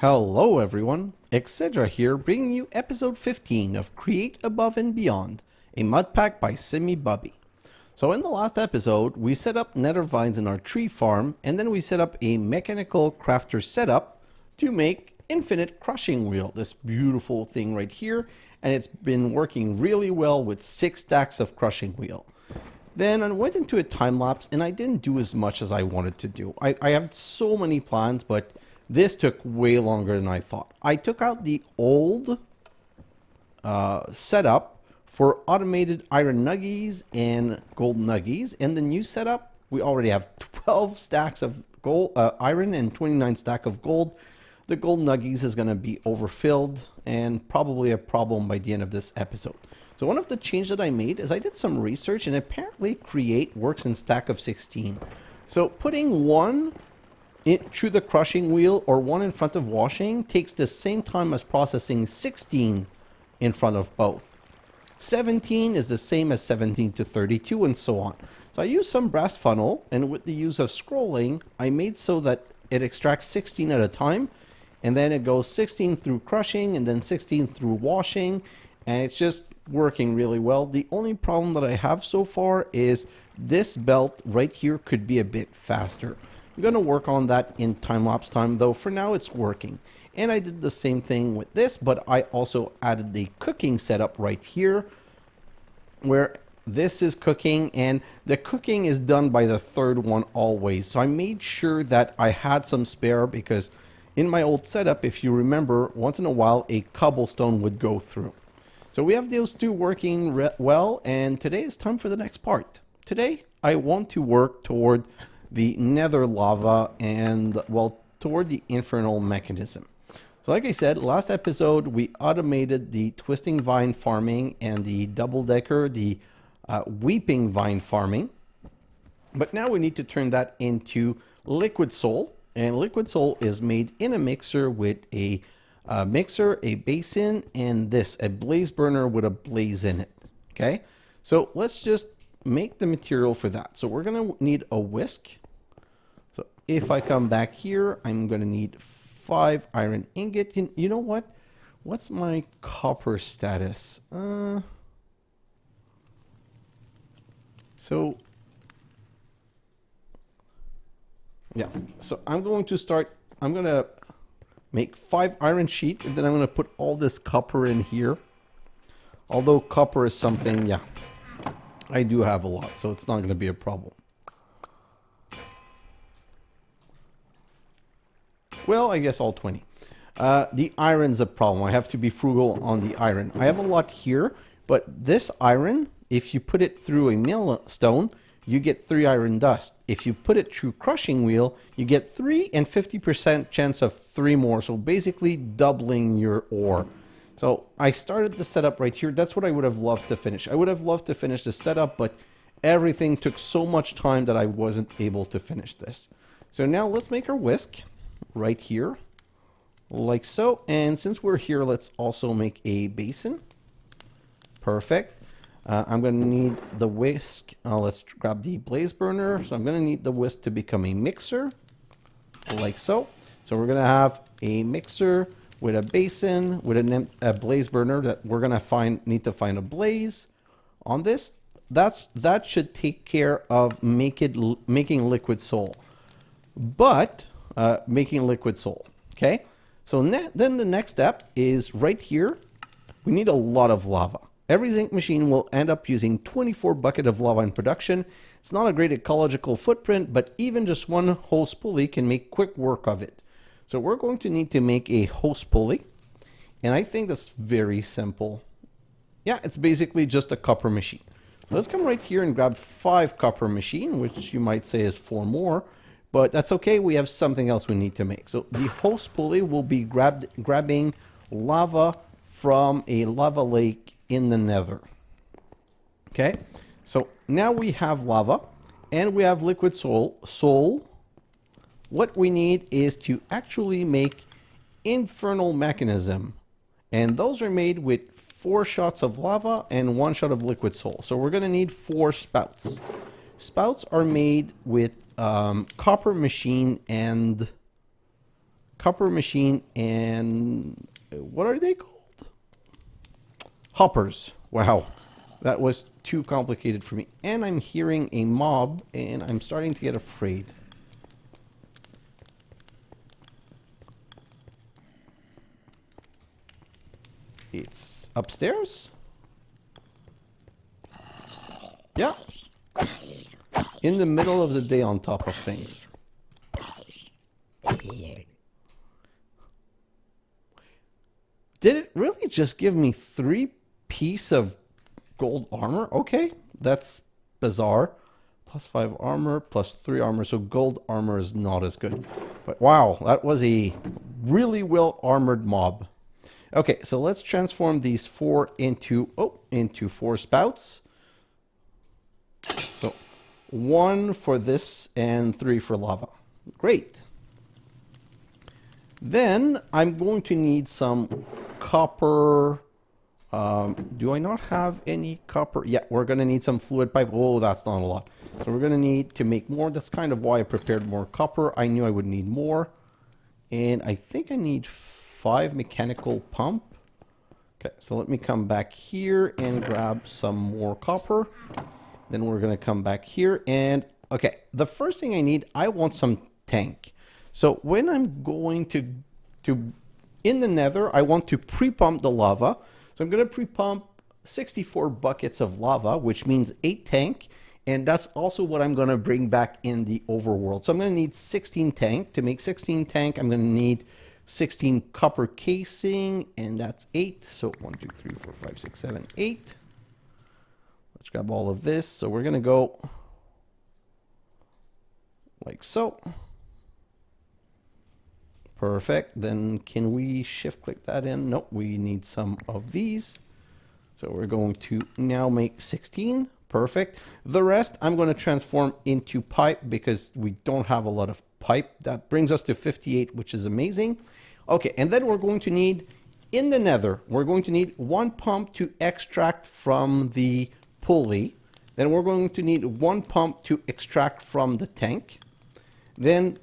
Hello everyone, xHedra here, bringing you episode 15 of Create Above and Beyond, a Modpack by simibubi. So in the last episode, we set up Nether Vines in our tree farm, and then we set up a mechanical crafter setup to make infinite crushing wheel, this beautiful thing right here, and it's been working really well with 6 stacks of crushing wheel. Then I went into a time lapse and I didn't do as much as I wanted to do. I have so many plans, but this took way longer than I thought. I took out the old setup for automated iron nuggies and gold nuggies. And the new setup, we already have 12 stacks of gold, iron and 29 stack of gold. The gold nuggies is going to be overfilled and probably a problem by the end of this episode. So one of the changes that I made is I did some research, and apparently create works in stack of 16. So putting one through the crushing wheel or one in front of washing takes the same time as processing 16 in front of both. 17 is the same as 17 to 32 and so on. So I used some brass funnel, and with the use of scrolling, I made so that it extracts 16 at a time, and then it goes 16 through crushing and then 16 through washing, and it's just working really well. The only problem that I have so far is this belt right here could be a bit faster. I'm going to work on that in time-lapse time, though for now it's working. And I did the same thing with this, but I also added a cooking setup right here where this is cooking, and the cooking is done by the third one always. So I made sure that I had some spare, because in my old setup, if you remember, once in a while a cobblestone would go through. So we have those two working well, and today is time for the next part. Today I want to work toward the nether lava and, well, toward the infernal mechanism. So like I said, last episode we automated the twisting vine farming and the double-decker, the weeping vine farming. But now we need to turn that into liquid soul, and liquid soul is made in a mixer with a mixer, a basin, and this, a blaze burner with a blaze in it. Okay, so let's just make the material for that. So we're gonna need a whisk. So if I come back here, I'm gonna need 5 iron ingot. You know what? What's my copper status? So yeah, so I'm going to start. I'm gonna make 5 iron sheet, and then I'm going to put all this copper in here. Although copper is something, yeah, I do have a lot, so it's not going to be a problem. Well, I guess all 20. The iron's a problem. I have to be frugal on the iron. I have a lot here, but this iron, if you put it through a millstone, you get 3 iron dust. If you put it through crushing wheel, you get 3 and 50% chance of 3 more. So basically doubling your ore. So I started the setup right here. That's what I would have loved to finish. I would have loved to finish the setup, but everything took so much time that I wasn't able to finish this. So now let's make our whisk right here, like so. And since we're here, let's also make a basin. Perfect. I'm going to need the whisk. Let's grab the blaze burner. So I'm going to need the whisk to become a mixer, like so. So we're going to have a mixer with a basin, with a blaze burner that we're going to need to find a blaze on this. That should take care of making liquid soul. But making liquid soul, okay? So then the next step is right here. We need a lot of lava. Every zinc machine will end up using 24 buckets of lava in production. It's not a great ecological footprint, but even just one hose pulley can make quick work of it. So we're going to need to make a hose pulley, and I think that's very simple. Yeah, it's basically just a copper machine. So let's come right here and grab 5 copper machine, which you might say is 4 more, but that's okay. We have something else we need to make. So the hose pulley will be grabbing lava from a lava lake in the nether. Okay, so now we have lava and we have liquid soul. What we need is to actually make infernal mechanism, and those are made with 4 shots of lava and 1 shot of liquid soul. So we're going to need 4 spouts. Spouts are made with copper machine and copper machine, and what are they called? Hoppers. Wow, that was too complicated for me. And I'm hearing a mob, and I'm starting to get afraid. It's upstairs? Yeah. In the middle of the day on top of things. Did it really just give me 3 pieces of gold armor? Okay, that's bizarre. +5 armor, +3 armor. So gold armor is not as good. But wow, that was a really well armored mob. Okay, so let's transform these 4 into 4 spouts. So 1 for this and 3 for lava. Great. Then I'm going to need some copper. Do I not have any copper? Yeah, we're going to need some fluid pipe. Oh, that's not a lot. So we're going to need to make more. That's kind of why I prepared more copper. I knew I would need more. And I think I need 5 mechanical pump. Okay, so let me come back here and grab some more copper. Then we're going to come back here and, okay, the first thing I need, I want some tank. So when I'm going to in the nether, I want to pre-pump the lava. So I'm going to pre-pump 64 buckets of lava, which means 8 tank. And that's also what I'm going to bring back in the overworld. So I'm going to need 16 tank. To make 16 tank, I'm going to need 16 copper casing, and that's 8. So 1, 2, 3, 4, 5, 6, 7, 8. Let's grab all of this. So we're going to go like so. Perfect. Then can we shift click that in? Nope, we need some of these. So we're going to now make 16. Perfect. The rest I'm going to transform into pipe because we don't have a lot of pipe. That brings us to 58, which is amazing. Okay, and then we're going to need, in the nether, we're going to need 1 pump to extract from the pulley. Then we're going to need 1 pump to extract from the tank. Then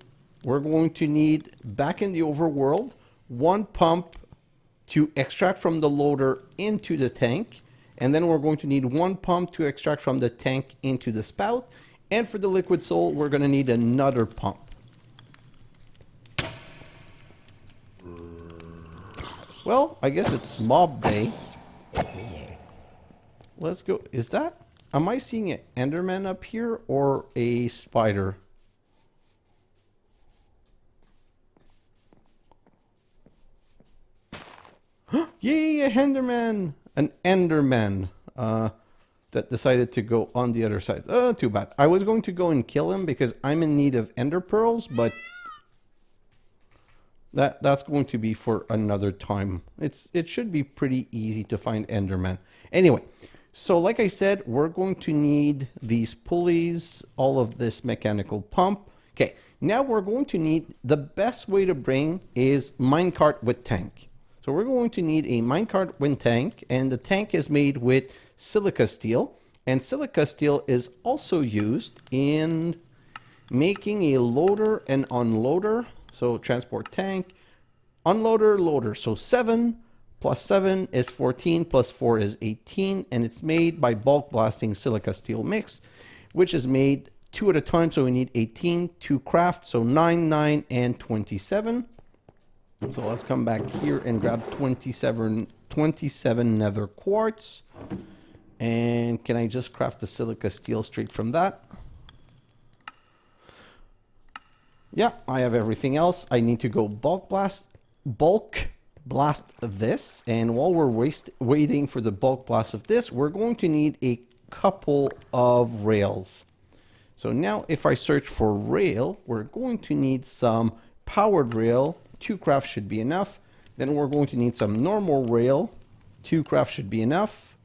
we're going to need, back in the overworld, 1 pump to extract from the loader into the tank. And then we're going to need 1 pump to extract from the tank into the spout. And for the liquid soul, we're going to need another pump. Well, I guess it's mob day. Let's go. Is that... Am I seeing an Enderman up here or a spider? Yay, a Enderman! An Enderman that decided to go on the other side. Oh, too bad. I was going to go and kill him because I'm in need of ender pearls, but that's going to be for another time. It should be pretty easy to find Enderman. Anyway, so like I said, we're going to need these pulleys, all of this mechanical pump. Okay, now we're going to need, the best way to bring is minecart with tank. So we're going to need a minecart with tank, and the tank is made with silica steel. And silica steel is also used in making a loader and unloader. So transport tank, unloader, loader. So 7 plus 7 is 14, plus 4 is 18. And it's made by bulk blasting silica steel mix, which is made 2 at a time. So we need 18 to craft. So 9, 9, and 27. So let's come back here and grab 27 nether quartz. And can I just craft the silica steel straight from that? Yeah, I have everything else. I need to go bulk blast this. And while we're waiting for the bulk blast of this, we're going to need a couple of rails. So now if I search for rail, we're going to need some powered rail. 2 craft should be enough. Then we're going to need some normal rail. 2 craft should be enough.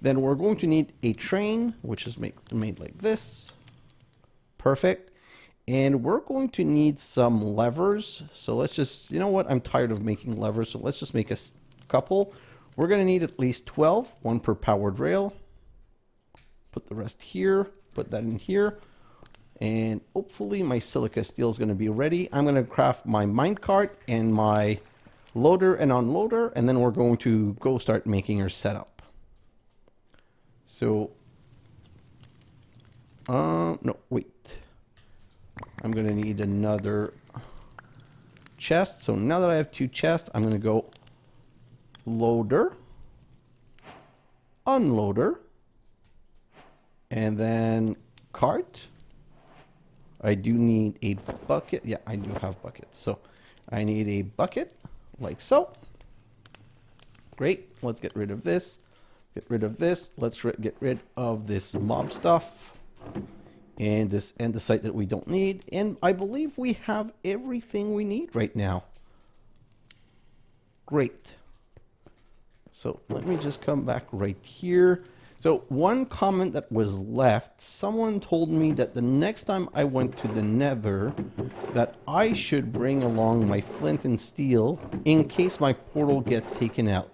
Then we're going to need a train, which is made like this. Perfect. And we're going to need some levers. So let's just, you know what? I'm tired of making levers. So let's just make a couple. We're going to need at least 12, 1 per powered rail. Put the rest here. Put that in here. And hopefully my silica steel is going to be ready. I'm going to craft my minecart and my loader and unloader, and then we're going to go start making our setup. So, no, wait. I'm going to need another chest. So now that I have 2 chests, I'm going to go loader, unloader, and then cart. I do need a bucket. Yeah, I do have buckets. So I need a bucket like so. Great. Let's get rid of this. Get rid of this. Let's get rid of this mob stuff. And this andesite that we don't need. And I believe we have everything we need right now. Great. So let me just come back right here. So one comment that was left, someone told me that the next time I went to the Nether, that I should bring along my flint and steel in case my portal get taken out.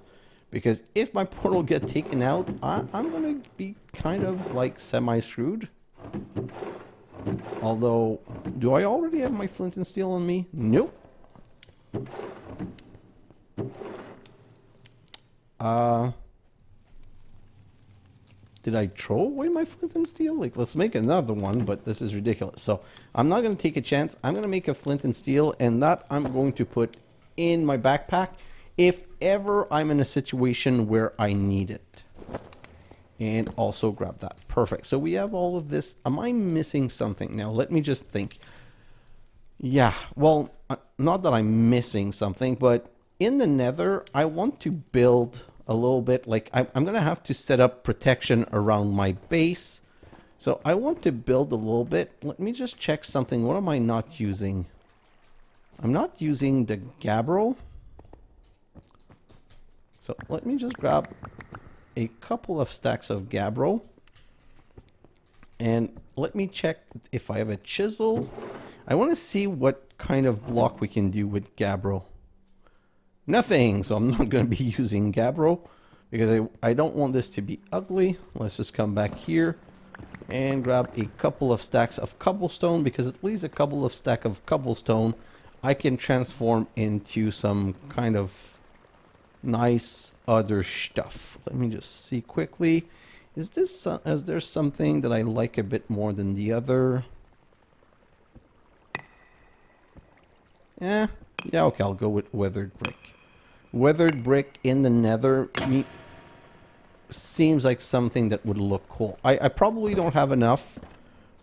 Because if my portal get taken out, I'm going to be kind of like semi-screwed. Although, do I already have my flint and steel on me? Nope. Did I throw away my flint and steel? Like, let's make another one, but this is ridiculous. So I'm not going to take a chance. I'm going to make a flint and steel, and that I'm going to put in my backpack if ever I'm in a situation where I need it. And also grab that. Perfect. So we have all of this. Am I missing something? Now, let me just think. Yeah, well, not that I'm missing something, but in the Nether, I want to build a little bit. Like, I'm going to have to set up protection around my base. So I want to build a little bit. Let me just check something. What am I not using? I'm not using the gabbro. So let me just grab a couple of stacks of gabbro. And let me check if I have a chisel. I want to see what kind of block we can do with gabbro. Nothing, so I'm not going to be using gabbro because I don't want this to be ugly. Let's just come back here and grab a couple of stacks of cobblestone, because at least a couple of stacks of cobblestone I can transform into some kind of nice other stuff. Let me just see quickly. Is there something that I like a bit more than the other? Yeah, okay, I'll go with weathered brick. Weathered brick in the Nether seems like something that would look cool. I probably don't have enough,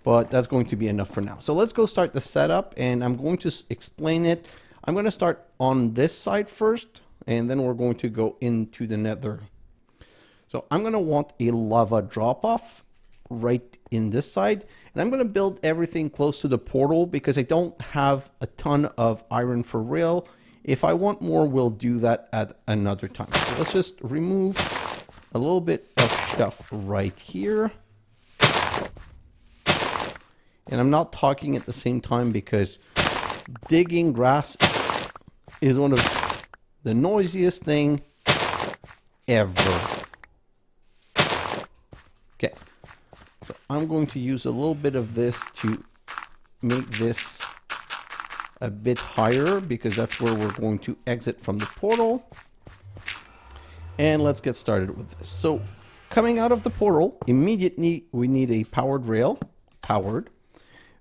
but that's going to be enough for now. So let's go start the setup, and I'm going to explain it. I'm going to start on this side first, and then we're going to go into the Nether. So I'm going to want a lava drop-off right in this side, and I'm going to build everything close to the portal because I don't have a ton of iron for rail. If I want more, we'll do that at another time. So let's just remove a little bit of stuff right here. And I'm not talking at the same time because digging grass is one of the noisiest thing ever. Okay. So I'm going to use a little bit of this to make this a bit higher because that's where we're going to exit from the portal. And let's get started with this. So coming out of the portal, immediately we need a powered rail. Powered.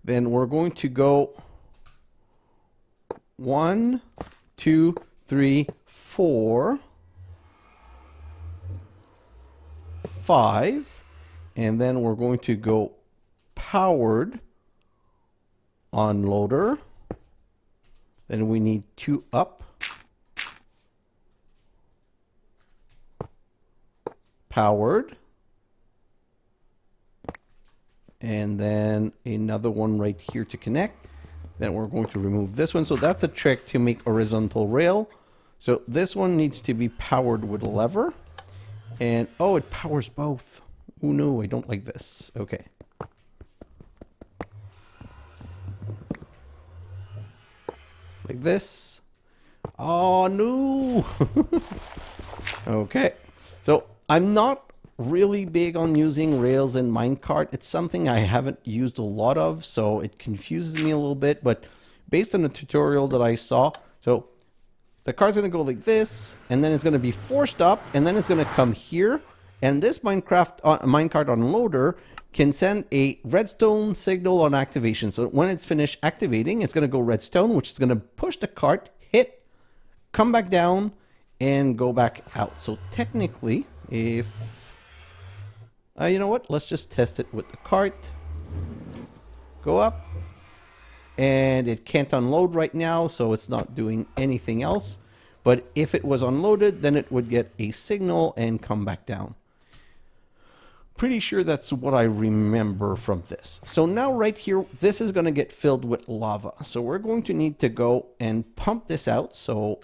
Then we're going to go 1, 2, 3, 4, 5. And then we're going to go powered unloader. Then we need 2 up. Powered. And then another one right here to connect. Then we're going to remove this one. So that's a trick to make horizontal rail. So this one needs to be powered with a lever. And oh, it powers both. Oh no, I don't like this. Okay. Like this. Oh no. Okay. So I'm not really big on using rails and minecart. It's something I haven't used a lot of, so it confuses me a little bit, but based on the tutorial that I saw, so the car's going to go like this, and then it's going to be forced up, and then it's going to come here, and this minecart unloader can send a redstone signal on activation. So when it's finished activating, it's going to go redstone, which is going to push the cart, hit, come back down, and go back out. So technically, if... you know what? Let's just test it with the cart. Go up. And it can't unload right now, so it's not doing anything else. But if it was unloaded, then it would get a signal and come back down. Pretty sure that's what I remember from this. So now right here, this is going to get filled with lava. So we're going to need to go and pump this out. So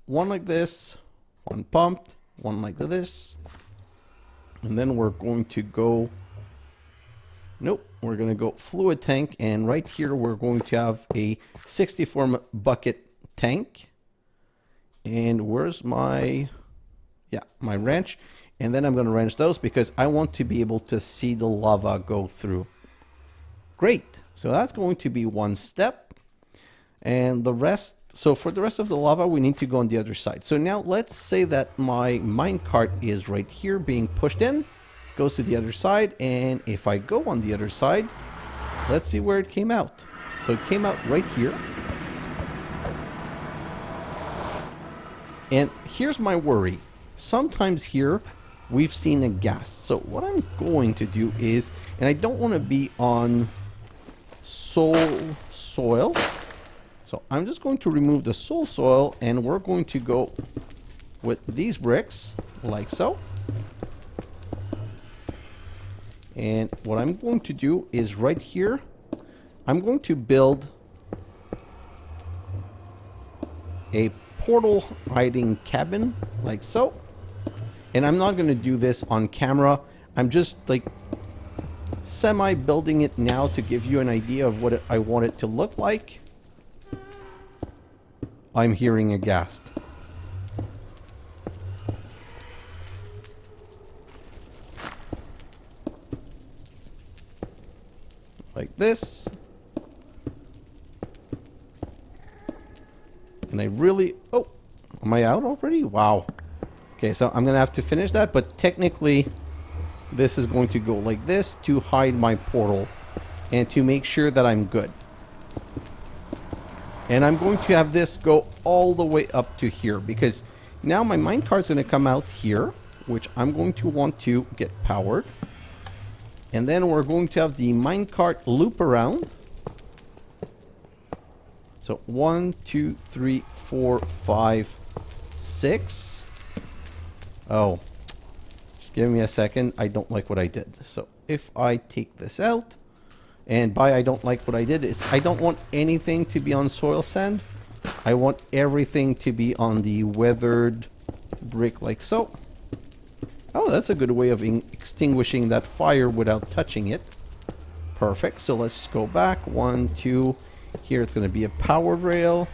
one like this, one pumped, one like this. And then we're going to go... Nope, we're going to go fluid tank, and right here we're going to have a 64 bucket tank. And where's my... Yeah, my wrench. And then I'm going to wrench those because I want to be able to see the lava go through. Great, so that's going to be one step. And the rest... So for the rest of the lava, we need to go on the other side. So now let's say that my minecart is right here being pushed in. Goes to the other side, and if I go on the other side, let's see where it came out. So it came out right here. And here's my worry. Sometimes here, we've seen a gas. So what I'm going to do is, and I don't want to be on soil. So I'm just going to remove the soil, and we're going to go with these bricks, like so. And what I'm going to do is right here, I'm going to build a portal hiding cabin, like so. And I'm not going to do this on camera. I'm just like semi-building it now to give you an idea of what I want it to look like. I'm hearing a ghast. Like this. And I really... Oh, am I out already? Wow. Okay, so I'm going to have to finish that, but technically this is going to go like this to hide my portal and to make sure that I'm good. And I'm going to have this go all the way up to here because now my minecart's going to come out here, which I'm going to want to get powered. And then we're going to have the minecart loop around. So 1, 2, 3, 4, 5, 6. Oh, just give me a second. I don't like what I did. So if I take this out, and by I don't like what I did is I don't want anything to be on soil sand. I want everything to be on the weathered brick like so. Oh, that's a good way of extinguishing that fire without touching it. Perfect. So let's just go back. 1, 2. Here it's going to be a power rail.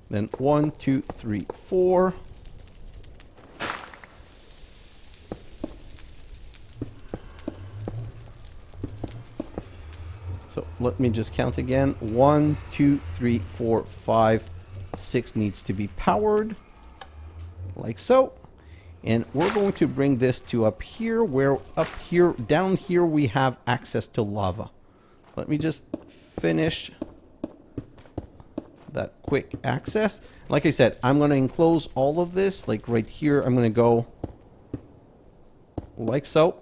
Then 1, 2, 3, 4. So let me just count again. 1, 2, 3, 4, 5, 6 needs to be powered. Like so. And we're going to bring this to up here, where up here, down here, we have access to lava. Let me just finish that quick access. Like I said, I'm going to enclose all of this, like right here. I'm going to go like so.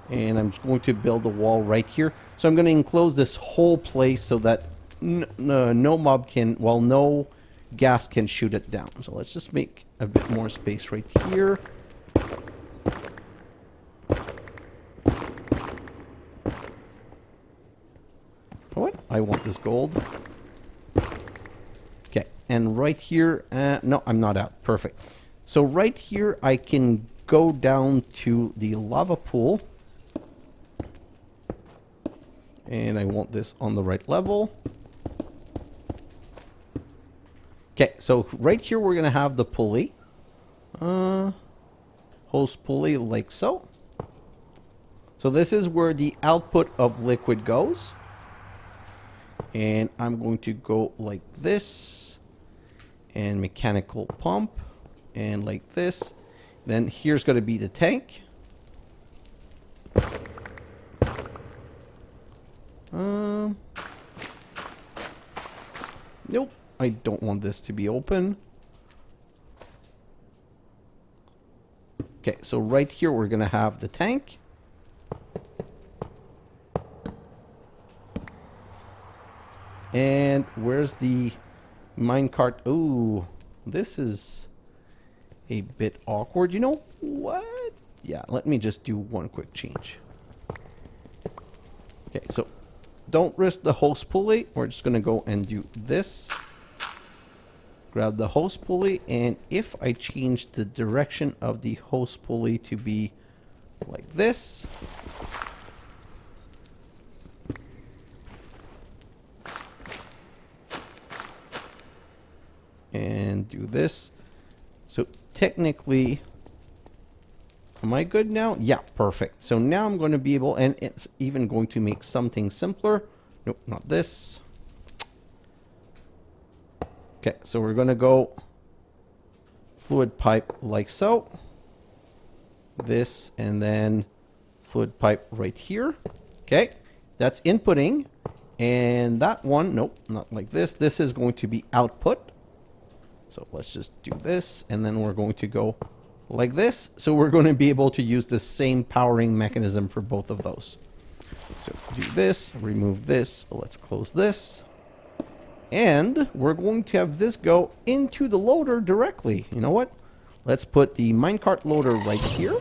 And I'm just going to build a wall right here. So I'm going to enclose this whole place so that no mob can, well, no gas can shoot it down. So let's just make a bit more space right here. What? I want this gold. Okay, and right here, no, I'm not out. Perfect. So right here, I can go down to the lava pool. And I want this on the right level. Okay, so right here we're gonna have the pulley. Hose pulley like so. So this is where the output of liquid goes. And I'm going to go like this. And mechanical pump. And like this. Then here's going to be the tank. Nope. I don't want this to be open. Okay, so right here we're going to have the tank. And where's the minecart? Ooh, this is a bit awkward. You know what? Yeah, let me just do one quick change. Okay, so don't risk the hose pulley. We're just going to go and do this. Grab the hose pulley, and if I change the direction of the hose pulley to be like this, and do this. So technically, am I good now? Yeah, perfect. So now I'm going to be able, and it's even going to make something simpler. Nope, not this. Okay, so we're going to go fluid pipe like so. This, and then fluid pipe right here. Okay, that's inputting. And that one, nope, not like this. This is going to be output. So let's just do this, and then we're going to go like this. So we're going to be able to use the same powering mechanism for both of those. So do this, remove this, let's close this. And we're going to have this go into the loader directly. You know what? Let's put the minecart loader right here.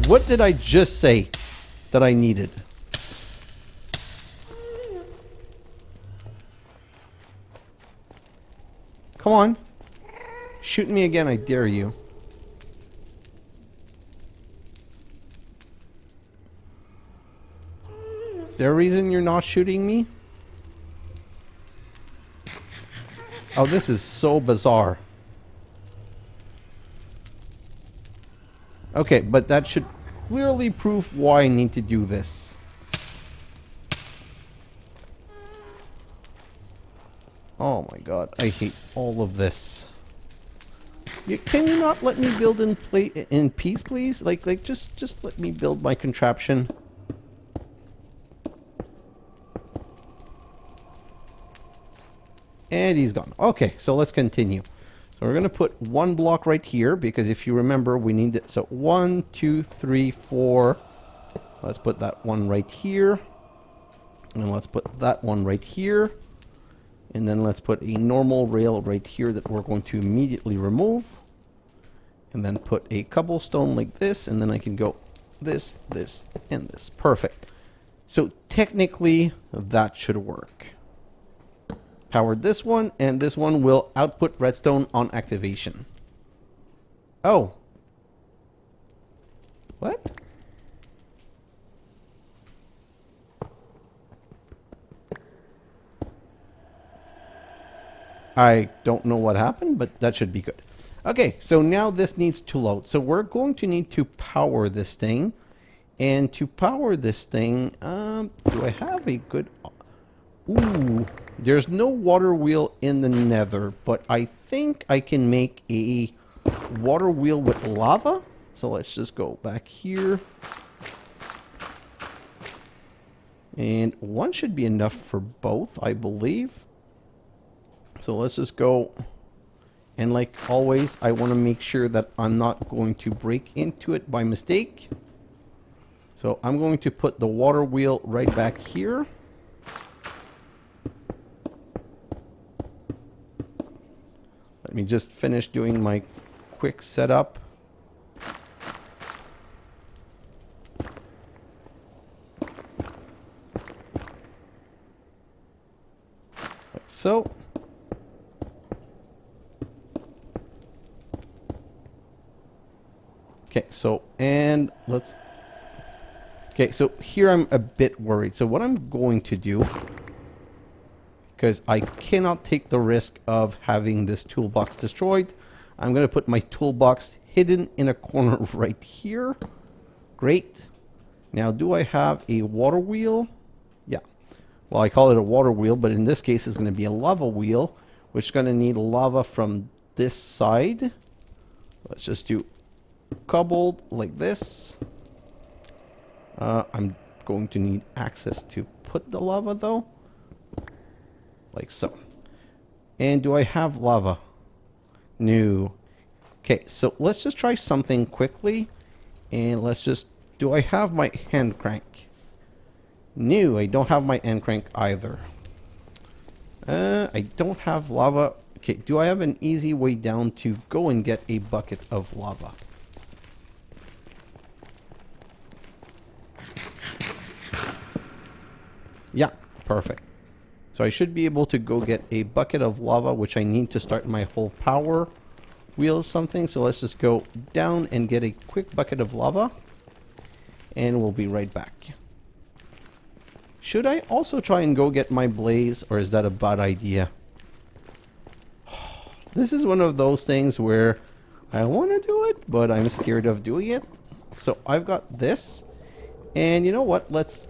What did I just say that I needed? Come on. Shoot me again, I dare you. Is there a reason you're not shooting me? Oh, this is so bizarre. Okay, but that should clearly prove why I need to do this. Oh my god, I hate all of this. Can you not let me build in peace, please? Like just let me build my contraption. And he's gone. Okay, so let's continue. So we're gonna put one block right here because if you remember, we need it. So 1, 2, 3, 4. Let's put that one right here, and let's put that one right here. And then let's put a normal rail right here that we're going to immediately remove. And then put a cobblestone like this. And then I can go this, this, and this. Perfect. So technically, that should work. Powered this one, and this one will output redstone on activation. Oh. What? I don't know what happened, but that should be good. Okay, so now this needs to load. So we're going to need to power this thing. And to power this thing, do I have a good... Ooh, there's no water wheel in the nether, but I think I can make a water wheel with lava. So let's just go back here. And one should be enough for both, I believe. So let's just go, and like always, I want to make sure that I'm not going to break into it by mistake. So I'm going to put the water wheel right back here. Let me just finish doing my quick setup. Like so. Okay, so, and let's... Okay, so here I'm a bit worried. So what I'm going to do, because I cannot take the risk of having this toolbox destroyed, I'm going to put my toolbox hidden in a corner right here. Great. Now, do I have a water wheel? Yeah. Well, I call it a water wheel, but in this case, it's going to be a lava wheel, which is going to need lava from this side. Let's just do cobbled like this. I'm going to need access to put the lava, though. Like so. And do I have lava? No. Okay, so let's just try something quickly. And let's just... Do I have my hand crank? No, I don't have my hand crank either. I don't have lava. Okay, do I have an easy way down to go and get a bucket of lava? Yeah, perfect. So I should be able to go get a bucket of lava, which I need to start my whole power wheel or something. So let's just go down and get a quick bucket of lava. And we'll be right back. Should I also try and go get my blaze, or is that a bad idea? This is one of those things where I want to do it, but I'm scared of doing it. So I've got this. And you know what? Let's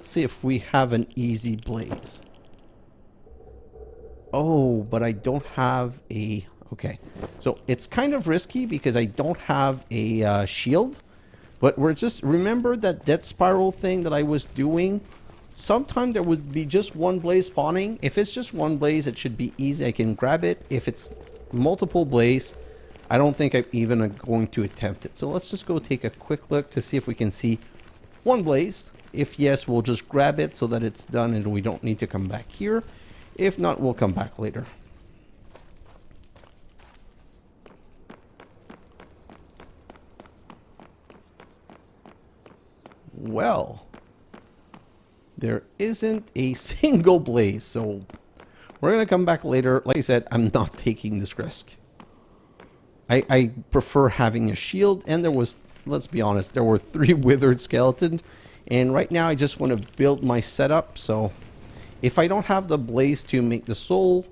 see if we have an easy blaze. Oh, but I don't have a... Okay. So it's kind of risky because I don't have a shield. But we're just... Remember that death spiral thing that I was doing? Sometimes there would be just one blaze spawning. If it's just one blaze, it should be easy. I can grab it. If it's multiple blaze, I don't think I'm even going to attempt it. So let's just go take a quick look to see if we can see one blaze. If yes, we'll just grab it so that it's done and we don't need to come back here. If not, we'll come back later. Well, there isn't a single blaze, so we're going to come back later. Like I said, I'm not taking this risk. I prefer having a shield, and there was, let's be honest, there were 3 withered skeletons, and right now I just want to build my setup, so if I don't have the blaze to make the soul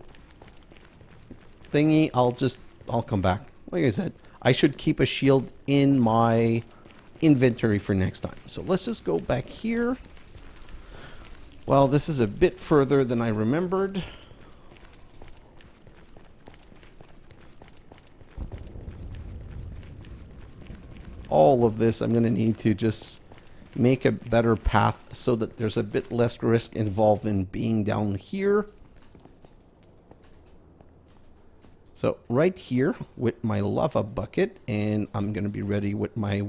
thingy, I'll come back. Like I said, I should keep a shield in my inventory for next time. So let's just go back here. Well, this is a bit further than I remembered. All of this I'm going to need to just make a better path so that there's a bit less risk involved in being down here. So right here with my lava bucket, and I'm going to be ready with my...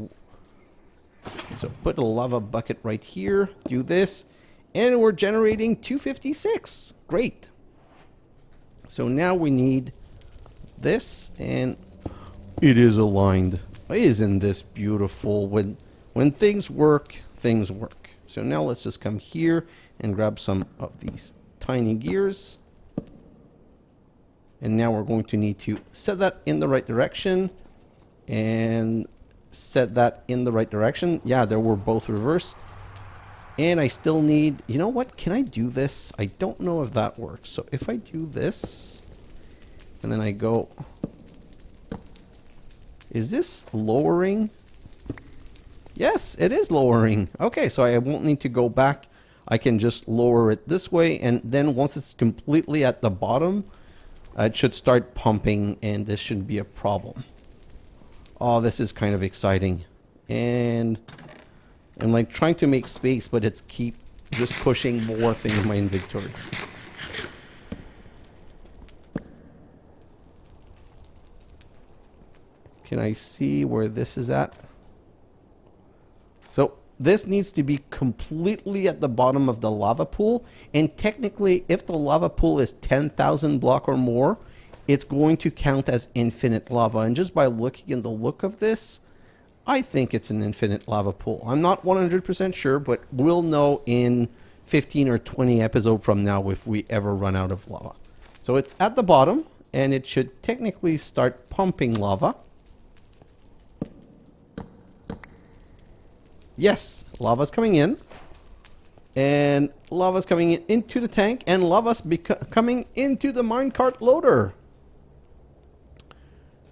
So put a lava bucket right here, do this, and we're generating 256. Great. So now we need this, and it is aligned. Isn't this beautiful? When things work, things work. So now let's just come here and grab some of these tiny gears. And now we're going to need to set that in the right direction and set that in the right direction. Yeah, they were both reversed. And I still need, you know what? Can I do this? I don't know if that works. So if I do this and then I go, is this lowering? Yes, it is lowering. Okay, so I won't need to go back. I can just lower it this way. And then once it's completely at the bottom, it should start pumping and this shouldn't be a problem. Oh, this is kind of exciting. And I'm like trying to make space, but it's keep just pushing more things in my inventory. Can I see where this is at? So this needs to be completely at the bottom of the lava pool. And technically, if the lava pool is 10,000 block or more, it's going to count as infinite lava. And just by looking at the look of this, I think it's an infinite lava pool. I'm not 100% sure, but we'll know in 15 or 20 episodes from now if we ever run out of lava. So it's at the bottom, and it should technically start pumping lava. Yes, lava's coming in. And lava's coming into the tank, and lava's coming into the minecart loader.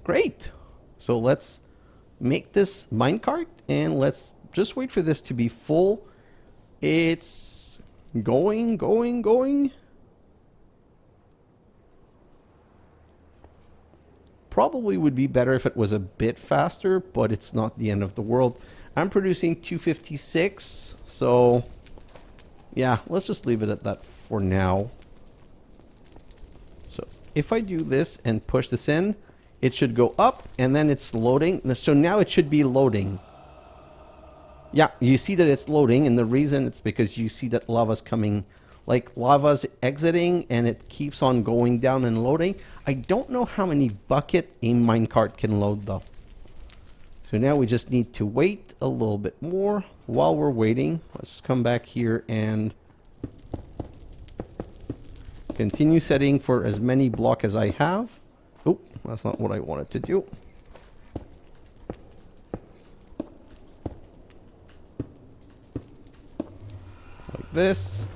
Great. So let's make this minecart, and let's just wait for this to be full. It's going. Probably would be better if it was a bit faster, but it's not the end of the world. I'm producing 256, so yeah, let's just leave it at that for now. So if I do this and push this in, it should go up, and then it's loading. So now it should be loading. Yeah, you see that it's loading, and the reason it's because you see that lava's coming, like lava's exiting, and it keeps on going down and loading. I don't know how many bucket a minecart can load though. So now we just need to wait a little bit more. While we're waiting, let's come back here and continue setting for as many block as I have. Oh, that's not what I wanted to do. Like this.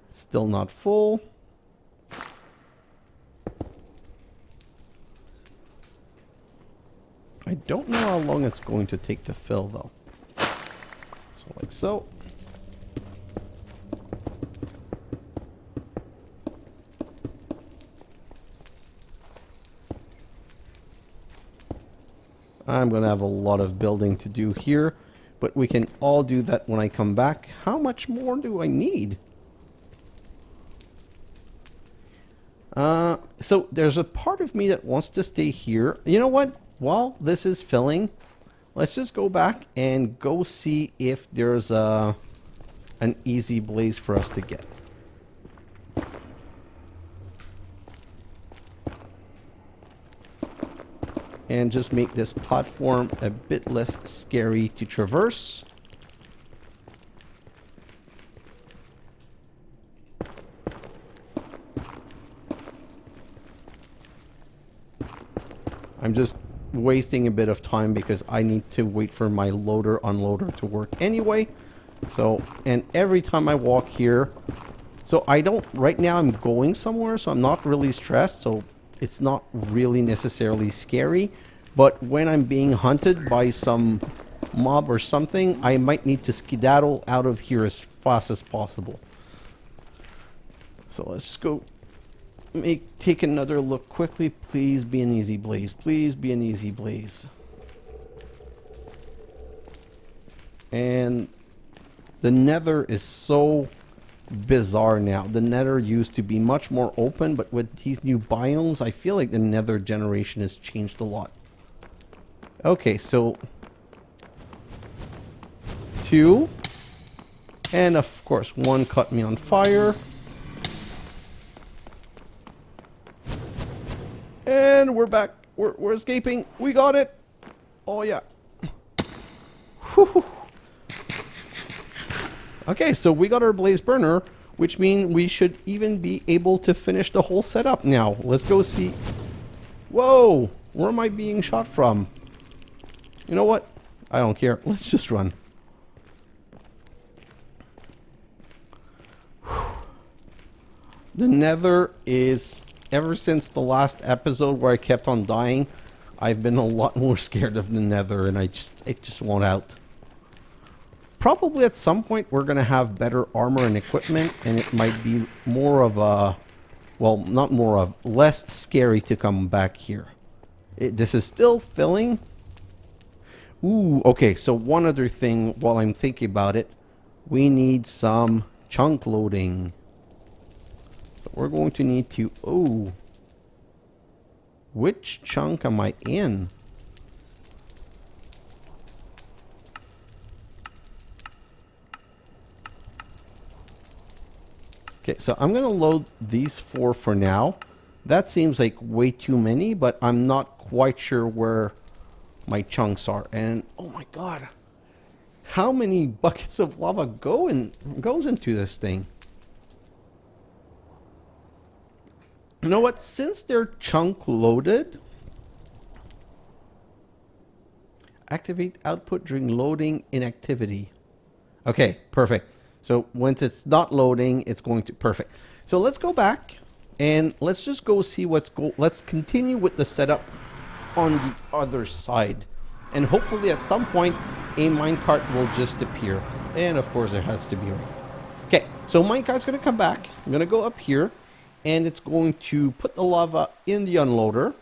Still not full. I don't know how long it's going to take to fill though. So like so. I'm going to have a lot of building to do here, but we can all do that when I come back. How much more do I need? So there's a part of me that wants to stay here. You know what? While this is filling, let's just go back and go see if there's an easy blaze for us to get. And just make this platform a bit less scary to traverse. I'm just wasting a bit of time because I need to wait for my loader unloader to work anyway. So, and every time I walk here, so I don't, right now I'm going somewhere, so I'm not really stressed, so it's not really necessarily scary. But when I'm being hunted by some mob or something, I might need to skedaddle out of here as fast as possible. So let's just go take another look quickly. Please be an easy blaze. Please be an easy blaze. And the Nether is so bizarre now. The Nether used to be much more open, but with these new biomes, I feel like the Nether generation has changed a lot. Okay, so 2, and of course 1 caught me on fire. And we're back. We're escaping. We got it. Oh yeah. Whew. Okay, so we got our blaze burner, which means we should even be able to finish the whole setup now. Let's go see. Whoa! Where am I being shot from? You know what? I don't care. Let's just run. The Nether is, ever since the last episode where I kept on dying, I've been a lot more scared of the Nether, and it just won't out. Probably at some point we're going to have better armor and equipment, and it might be more of a, well, not more of, less scary to come back here. This is still filling. Ooh, okay, so one other thing while I'm thinking about it, we need some chunk loading. So we're going to need to, oh, which chunk am I in? Okay, so I'm going to load these 4 for now. That seems like way too many, but I'm not quite sure where my chunks are. And oh my god, how many buckets of lava goes into this thing? You know what, since they're chunk loaded, Activate output during loading inactivity. Okay, perfect. So once it's not loading, it's going to perfect. So let's go back and let's just go see let's continue with the setup on the other side. And hopefully at some point a minecart will just appear. And of course there has to be rain. Okay, so minecart's going to come back. I'm going to go up here and it's going to put the lava in the unloader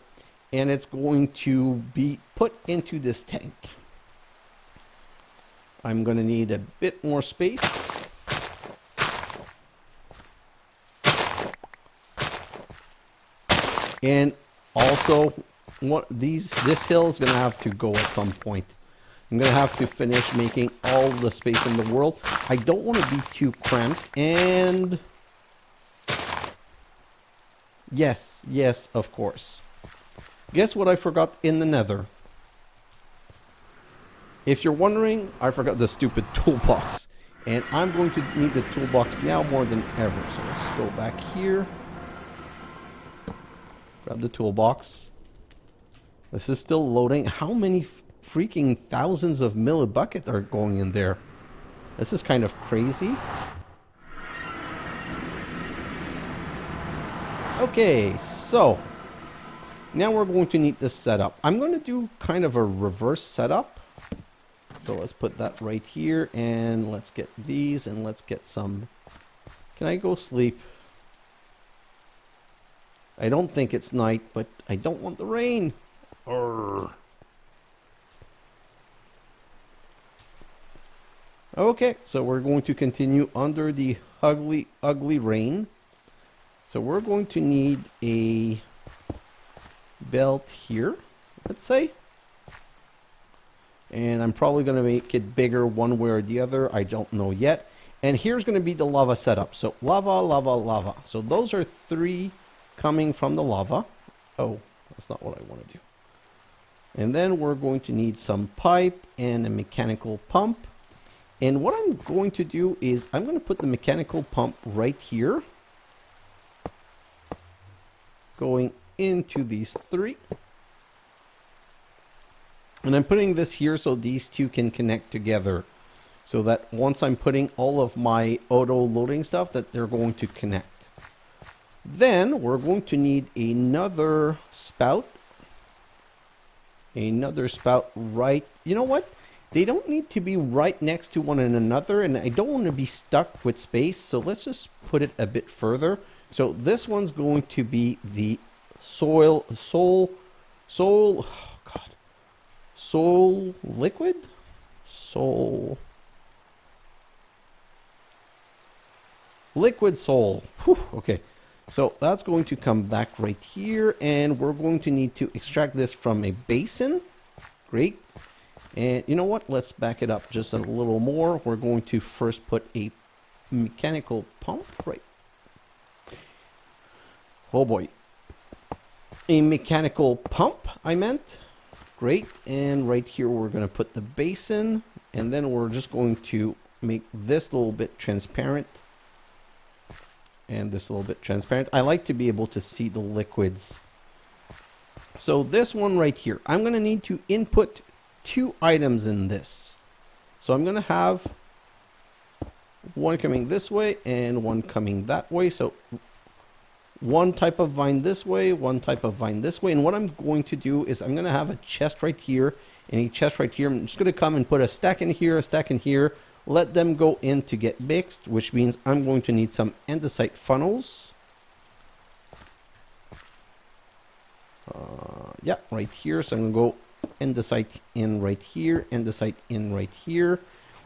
and it's going to be put into this tank. I'm going to need a bit more space. And also, this hill is going to have to go at some point. I'm going to have to finish making all the space in the world. I don't want to be too cramped. And yes, of course. Guess what I forgot in the Nether? If you're wondering, I forgot the stupid toolbox. And I'm going to need the toolbox now more than ever. So let's go back here. Grab the toolbox. This is still loading. How many freaking thousands of millibucket are going in there? This is kind of crazy. Okay, so now we're going to need this setup. I'm going to do kind of a reverse setup. So let's put that right here and let's get these and let's get some. Can I go sleep? I don't think it's night, but I don't want the rain. Urgh. Okay, so we're going to continue under the ugly rain. So we're going to need a belt here, let's say. And I'm probably going to make it bigger one way or the other. I don't know yet. And here's going to be the lava setup. So lava, lava, lava. So those are 3 coming from the lava. Oh, that's not what I want to do. And then we're going to need some pipe and a mechanical pump. And what I'm going to do is I'm going to put the mechanical pump right here. Going into these 3. And I'm putting this here so these 2 can connect together. So that once I'm putting all of my auto loading stuff, that they're going to connect. Then we're going to need another spout. Another spout right. You know what? They don't need to be right next to one another. And I don't want to be stuck with space. So let's just put it a bit further. So this one's going to be the soul liquid? Liquid soul. Whew, okay. So that's going to come back right here. And we're going to need to extract this from a basin. Great. And you know what? Let's back it up just a little more. We're going to first put a mechanical pump right. Oh boy. A mechanical pump, I meant. Great. And right here we're going to put the basin. And then we're just going to make this a little bit transparent. And this a little bit transparent. I like to be able to see the liquids. So this one right here, I'm going to need to input 2 items in this. So I'm going to have one coming this way and one coming that way. So one type of vine this way, one type of vine this way. And what I'm going to do is I'm going to have a chest right here and a chest right here. I'm just going to come and put a stack in here, a stack in here. Let them go in to get mixed, which means I'm going to need some andesite funnels. Yeah, right here. So I'm going to go andesite in right here, andesite in right here.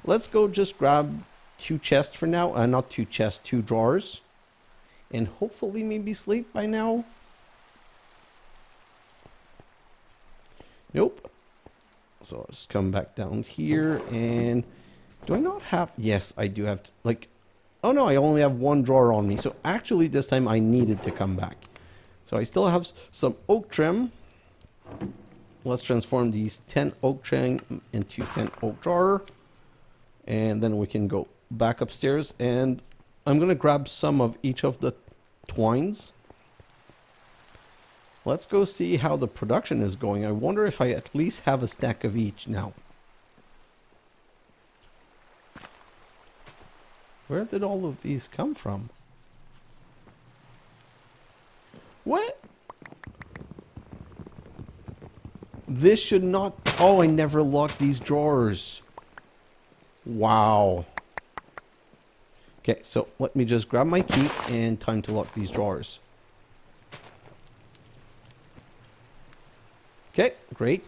Let's go just grab 2 chests for now. Not 2 chests, 2 drawers. And hopefully maybe sleep by now. Nope. So let's come back down here. And do I not have... Yes, I do have... oh no, I only have 1 drawer on me. So actually this time I needed to come back. So I still have some oak trim. Let's transform these 10 oak trim into 10 oak drawer. And then we can go back upstairs. And I'm going to grab some of each of the twines. let's go see how the production is going. I wonder if I at least have a stack of each now. Where did all of these come from? What? This should not... Oh, I never locked these drawers. Wow. Okay, so let me just grab my key and time to lock these drawers. Okay, great.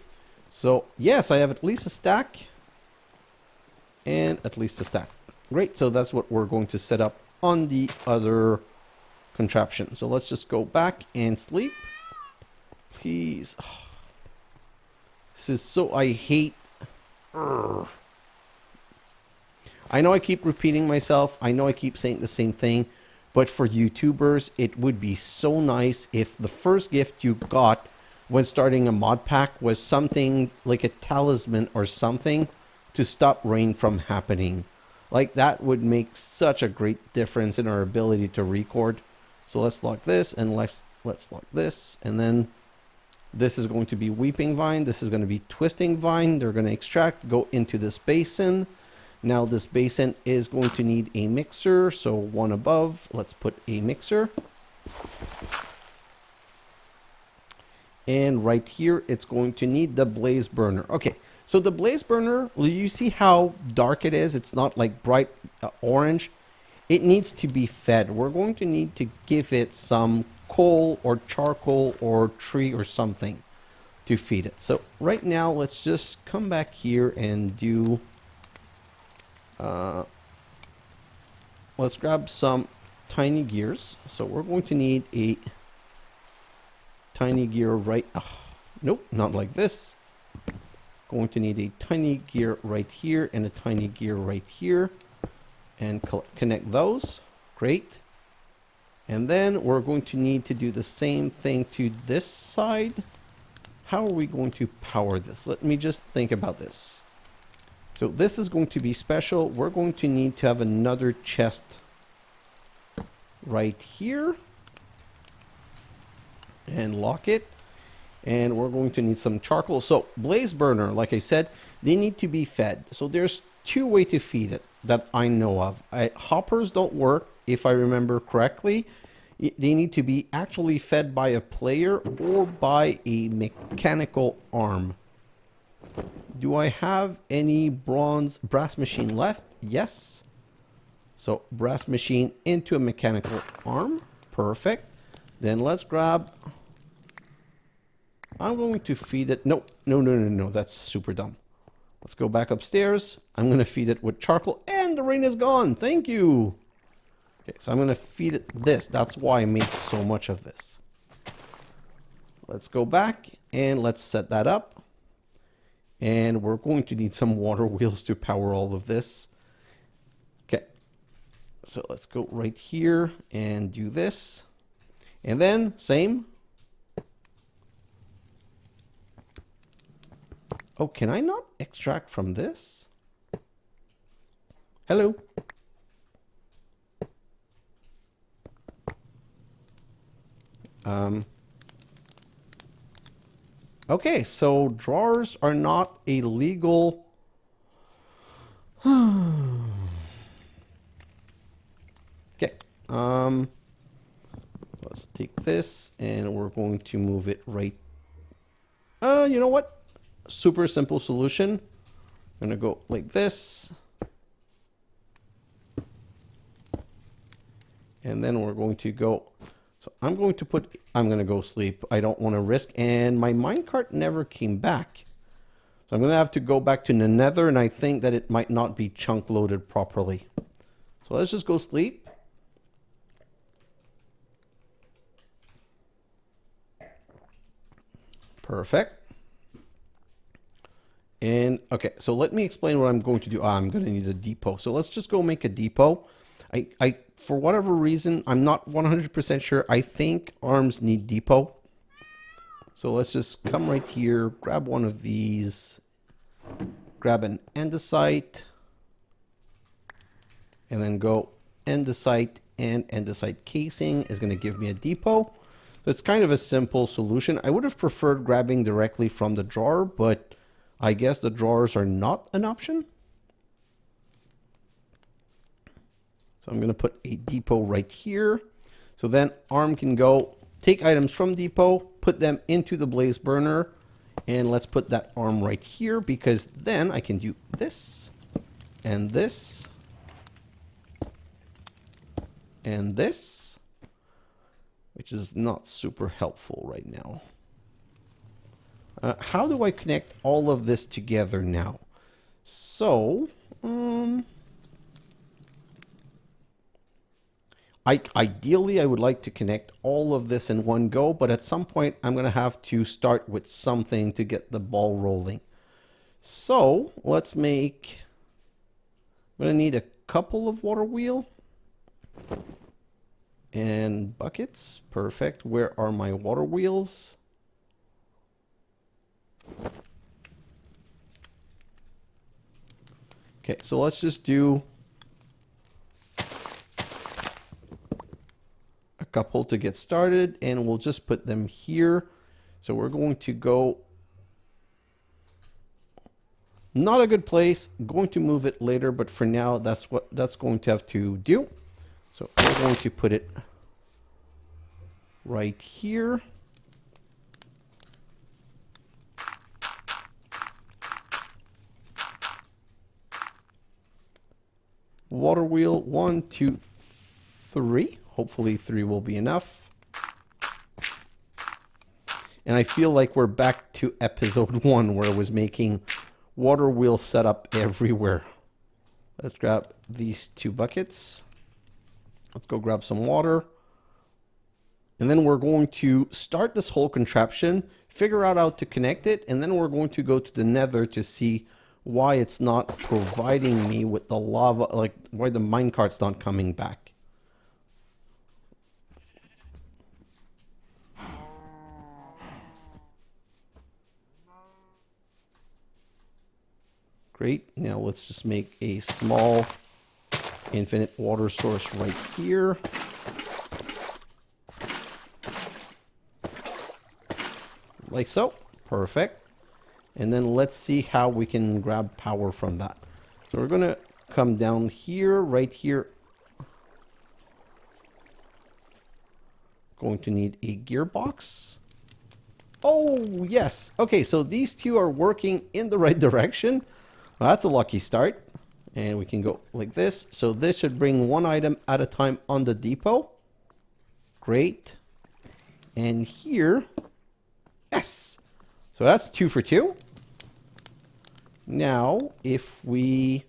So, yes, I have at least a stack. And at least a stack. Great, so that's what we're going to set up on the other contraption. So let's just go back and sleep. Please. This is so... I hate... Urgh. I know I keep repeating myself. I know I keep saying the same thing. But for YouTubers, it would be so nice if the first gift you got when starting a mod pack was something like a talisman or something to stop rain from happening. Like, that would make such a great difference in our ability to record. So let's lock this, and let's lock this, and then this is going to be Weeping Vine. This is going to be Twisting Vine. They're going to extract, go into this basin. Now this basin is going to need a mixer, so one above. Let's put a mixer. And right here, it's going to need the blaze burner. Okay, so the blaze burner, you see how dark it is? It's not like bright orange. It needs to be fed. We're going to need to give it some coal or charcoal or tree or something to feed it. So right now, let's just come back here and do... let's grab some tiny gears. So we're going to need a tiny gear right... nope, not like this. Going to need a tiny gear right here and a tiny gear right here. And connect those. Great. And then we're going to need to do the same thing to this side. How are we going to power this? Let me just think about this. So this is going to be special. We're going to need to have another chest right here. And lock it. And we're going to need some charcoal. So blaze burner, like I said, they need to be fed. So there's two ways to feed it that I know of. Hoppers don't work, if I remember correctly. They need to be actually fed by a player or by a mechanical arm. Do I have any brass machine left? Yes. So brass machine into a mechanical arm. Perfect. Then let's grab... I'm going to feed it... No. That's super dumb. Let's go back upstairs. I'm going to feed it with charcoal. And the rain is gone. Thank you. Okay, so I'm going to feed it this. That's why I made so much of this. Let's go back and let's set that up. And we're going to need some water wheels to power all of this. Okay. So let's go right here and do this. And then, same. Oh, can I not extract from this? Hello? Okay, so drawers are not a legal... Okay, let's take this and we're going to move it right... you know what? Super simple solution. I'm gonna go like this. And then we're going to go... So I'm going to go sleep. I don't want to risk. And my minecart never came back. So I'm going to have to go back to the Nether, and I think that it might not be chunk loaded properly. So let's just go sleep. Perfect. And okay, so let me explain what I'm going to do. I'm going to need a depot. So let's just go make a depot. I for whatever reason, I'm not 100% sure. I think arms need depot. So let's just come right here, grab one of these, grab an andesite, and then go andesite, and andesite casing is going to give me a depot. It's kind of a simple solution. I would have preferred grabbing directly from the drawer, but I guess the drawers are not an option. So I'm going to put a depot right here. So then arm can go take items from depot, put them into the blaze burner, and let's put that arm right here because then I can do this and this and this, which is not super helpful right now. How do I connect all of this together now? So, ideally, I would like to connect all of this in one go, but at some point, I'm going to have to start with something to get the ball rolling. So, let's make... I'm going to need a couple of water wheel and buckets. Perfect. Where are my water wheels? Okay, so let's just do a couple to get started, and we'll just put them here. So we're going to go, not a good place, going to move it later, but for now that's what that's going to have to do. So we're going to put it right here. Water wheel 1, 2, 3. Hopefully 3 will be enough. And I feel like we're back to episode 1 where I was making water wheel setup everywhere. Let's grab these 2 buckets. Let's go grab some water. And then we're going to start this whole contraption, figure out how to connect it, and then we're going to go to the Nether to see why it's not providing me with the lava, like why the minecart's not coming back. Great. Now let's just make a small infinite water source right here. Like so. Perfect. And then let's see how we can grab power from that. So we're going to come down here, right here. Going to need a gearbox. Oh, yes. Okay, so these 2 are working in the right direction. Well, that's a lucky start. And we can go like this. So this should bring 1 item at a time on the depot. Great. And here, yes. So that's 2 for 2. Now, if we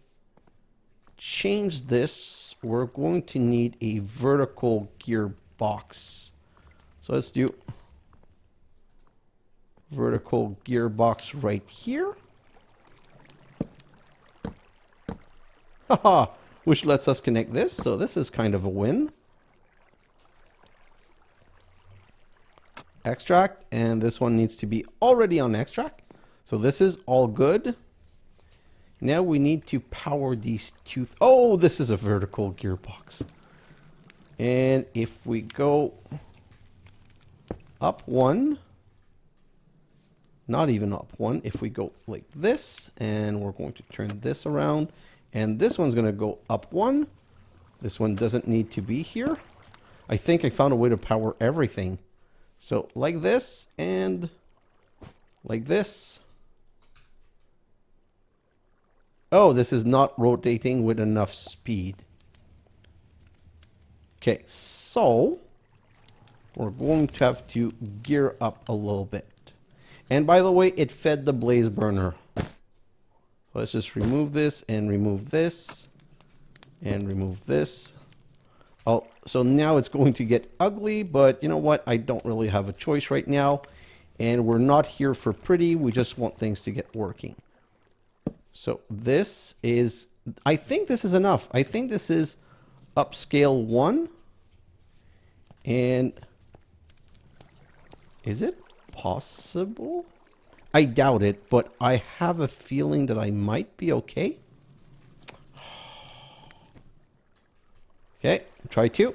change this, we're going to need a vertical gearbox. So let's do vertical gearbox right here. Haha, which lets us connect this. So this is kind of a win. Extract, and this one needs to be already on extract. So this is all good. Now we need to power these 2. Oh, this is a vertical gearbox. And if we go up 1, not even up 1, if we go like this, and we're going to turn this around, and this one's going to go up 1. This one doesn't need to be here. I think I found a way to power everything. So like this and like this. Oh, this is not rotating with enough speed. Okay, so we're going to have to gear up a little bit. And by the way, it fed the blaze burner. Let's just remove this and remove this and remove this. Oh, so now it's going to get ugly, but you know what? I don't really have a choice right now. And we're not here for pretty. We just want things to get working. So this is, I think this is enough. I think this is upscale 1. And is it possible? I doubt it, but I have a feeling that I might be okay. Okay, try 2.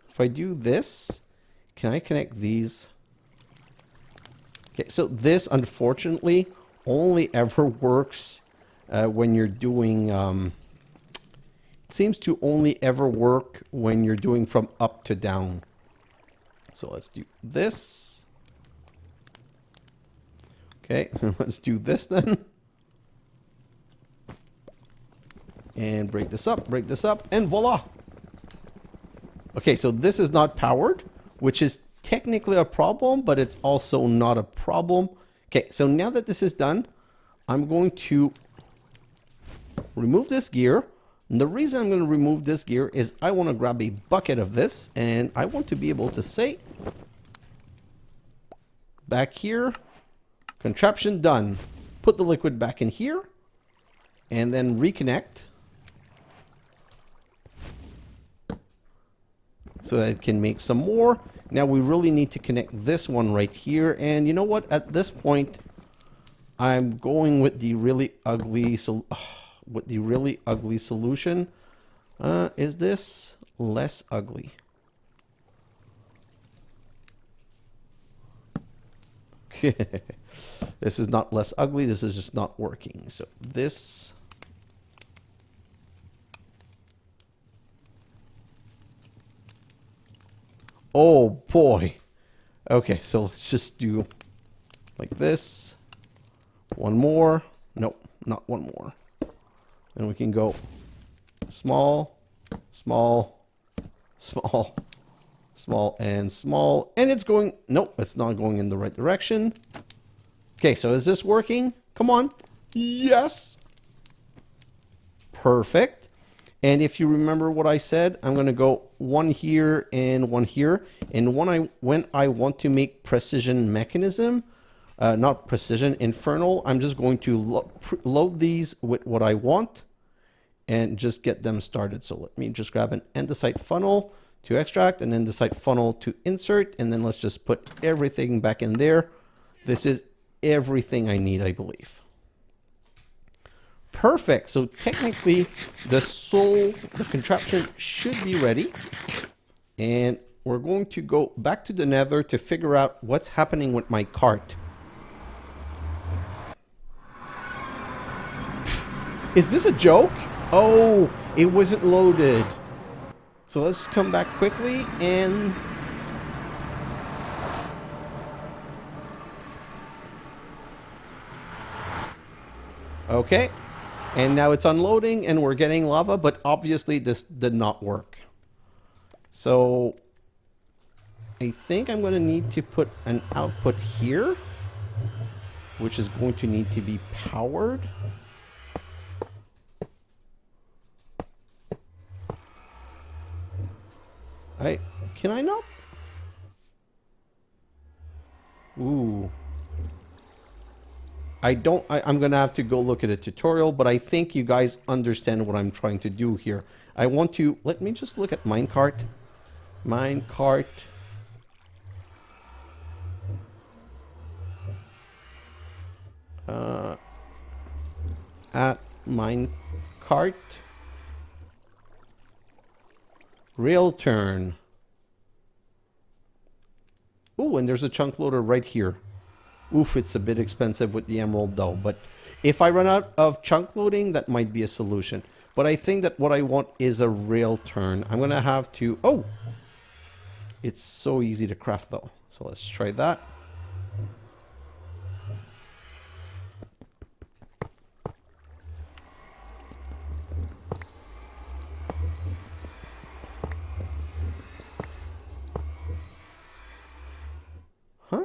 If I do this, can I connect these? Okay, so this unfortunately only ever works when you're doing, it seems to only ever work when you're doing from up to down. So let's do this. Okay, let's do this then. And break this up, and voila! Okay, so this is not powered, which is technically a problem, but it's also not a problem. Okay, so now that this is done, I'm going to remove this gear. And the reason I'm going to remove this gear is I want to grab a bucket of this, and I want to be able to say, back here, contraption done. Put the liquid back in here, and then reconnect. So that it can make some more. Now we really need to connect this one right here. And you know what? At this point, I'm going with the really ugly solution. Is this less ugly? This is not less ugly. This is just not working. So this. Oh boy. Okay, so let's just do like this. One more. Nope, not one more. And we can go small, small, small, small, and small. And it's going, nope, it's not going in the right direction. Okay, so is this working? Come on. Yes. Perfect. And if you remember what I said, I'm going to go one here and one here. And when I want to make precision mechanism, not precision, infernal, I'm just going to load these with what I want and just get them started. So let me just grab an andesite funnel to extract, an andesite funnel to insert, and then let's just put everything back in there. This is everything I need, I believe. Perfect. So technically the contraption should be ready. And we're going to go back to the Nether to figure out what's happening with my cart. Is this a joke? Oh, it wasn't loaded. So let's come back quickly and... Okay. And now it's unloading and we're getting lava, but obviously this did not work. So I think I'm going to need to put an output here, which is going to need to be powered. Can I not? Ooh. I'm going to have to go look at a tutorial, but I think you guys understand what I'm trying to do here. I want to, let me just look at minecart. Minecart. At minecart. Rail turn. Ooh, and there's a chunk loader right here. Oof, it's a bit expensive with the emerald though. But if I run out of chunk loading, that might be a solution. But I think that what I want is a rail turn. I'm going to have to... Oh! It's so easy to craft though. So let's try that. Huh?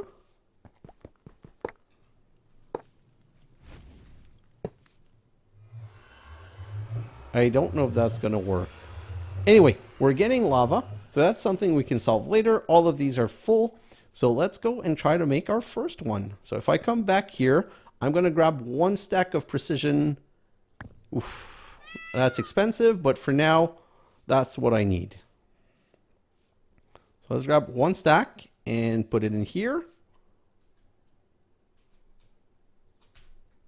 I don't know if that's going to work. Anyway, we're getting lava, so that's something we can solve later. All of these are full, so let's go and try to make our first one. So if I come back here, I'm going to grab one stack of precision. Oof, that's expensive, but for now, that's what I need. So let's grab one stack and put it in here.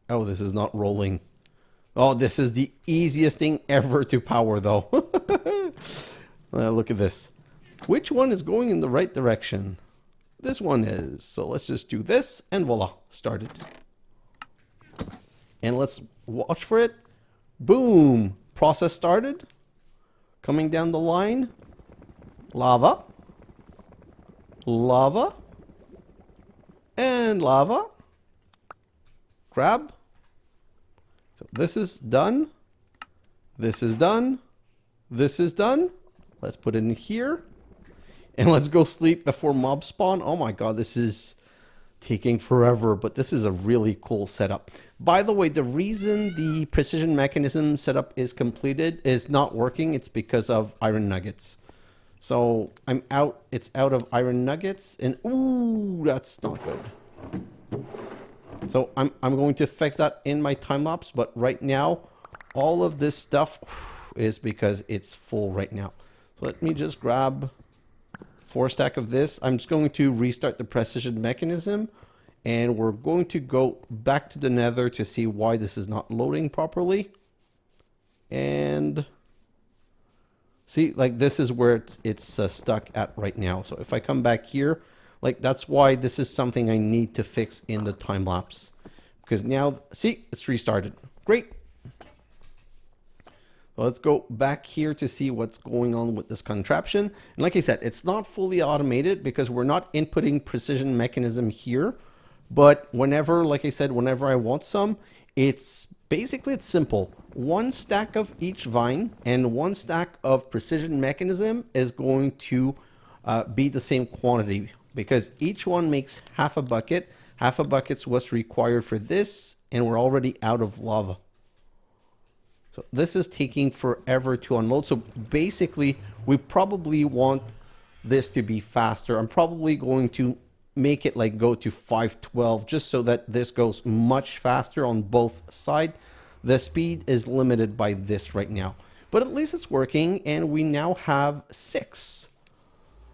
Oh, this is not rolling. Oh, this is the easiest thing ever to power, though. Look at this. Which one is going in the right direction? This one is. So let's just do this and voila, started. And let's watch for it. Boom, process started. Coming down the line. Lava. Lava. And lava. Grab. So this is done. This is done. This is done. Let's put it in here. And let's go sleep before mob spawn. Oh my god, this is taking forever, but this is a really cool setup. By the way, the reason the precision mechanism setup is completed is not working. It's because of iron nuggets. So I'm out. It's out of iron nuggets, and ooh, that's not good. So I'm going to fix that in my time lapse. But right now, all of this stuff is because it's full right now. So let me just grab 4 stack of this. I'm just going to restart the precision mechanism, and we're going to go back to the nether to see why this is not loading properly. And see, like this is where it's stuck at right now. So if I come back here, like that's why this is something I need to fix in the time lapse, because now see, it's restarted. Great. Let's go back here to see what's going on with this contraption. And like I said, it's not fully automated because we're not inputting precision mechanism here. But whenever, like I said, whenever I want some, it's basically, it's simple. 1 stack of each vine and 1 stack of precision mechanism is going to be the same quantity, because each one makes half a bucket. Half a bucket's what's required for this, and we're already out of lava. So this is taking forever to unload. So basically, we probably want this to be faster. I'm probably going to make it like go to 512 just so that this goes much faster on both sides. The speed is limited by this right now, but at least it's working, and we now have 6.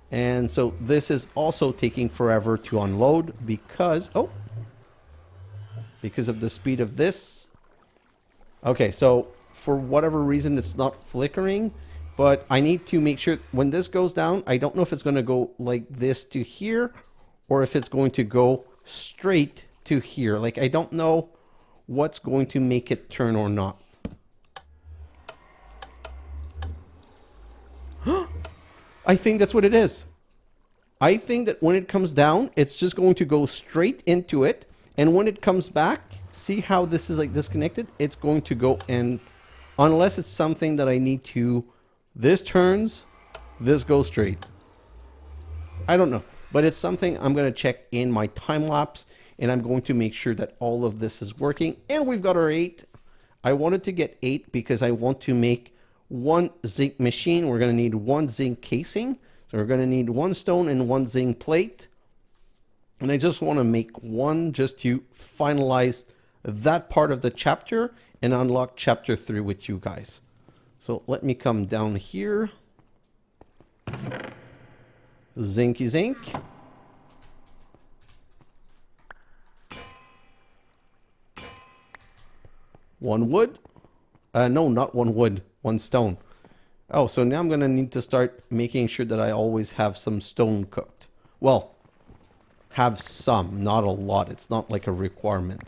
And so this is also taking forever to unload because of the speed of this. Okay, so for whatever reason, it's not flickering, but I need to make sure when this goes down, I don't know if it's going to go like this to here or if it's going to go straight to here. Like, I don't know what's going to make it turn or not. I think that's what it is. I think that when it comes down, it's just going to go straight into it. And when it comes back, see how this is like disconnected? It's going to go in. Unless it's something that I need to, this turns, this goes straight. I don't know, but it's something I'm going to check in my time lapse, and I'm going to make sure that all of this is working. And we've got our 8. I wanted to get 8 because I want to make 1 zinc machine. We're going to need 1 zinc casing. So we're going to need 1 stone and 1 zinc plate. And I just want to make 1 just to finalize that part of the chapter and unlock chapter 3 with you guys. So let me come down here. Zinky zinc. One wood. No, not 1 wood. 1 stone. Oh, so now I'm going to need to start making sure that I always have some stone cooked. Well, have some, not a lot. It's not like a requirement.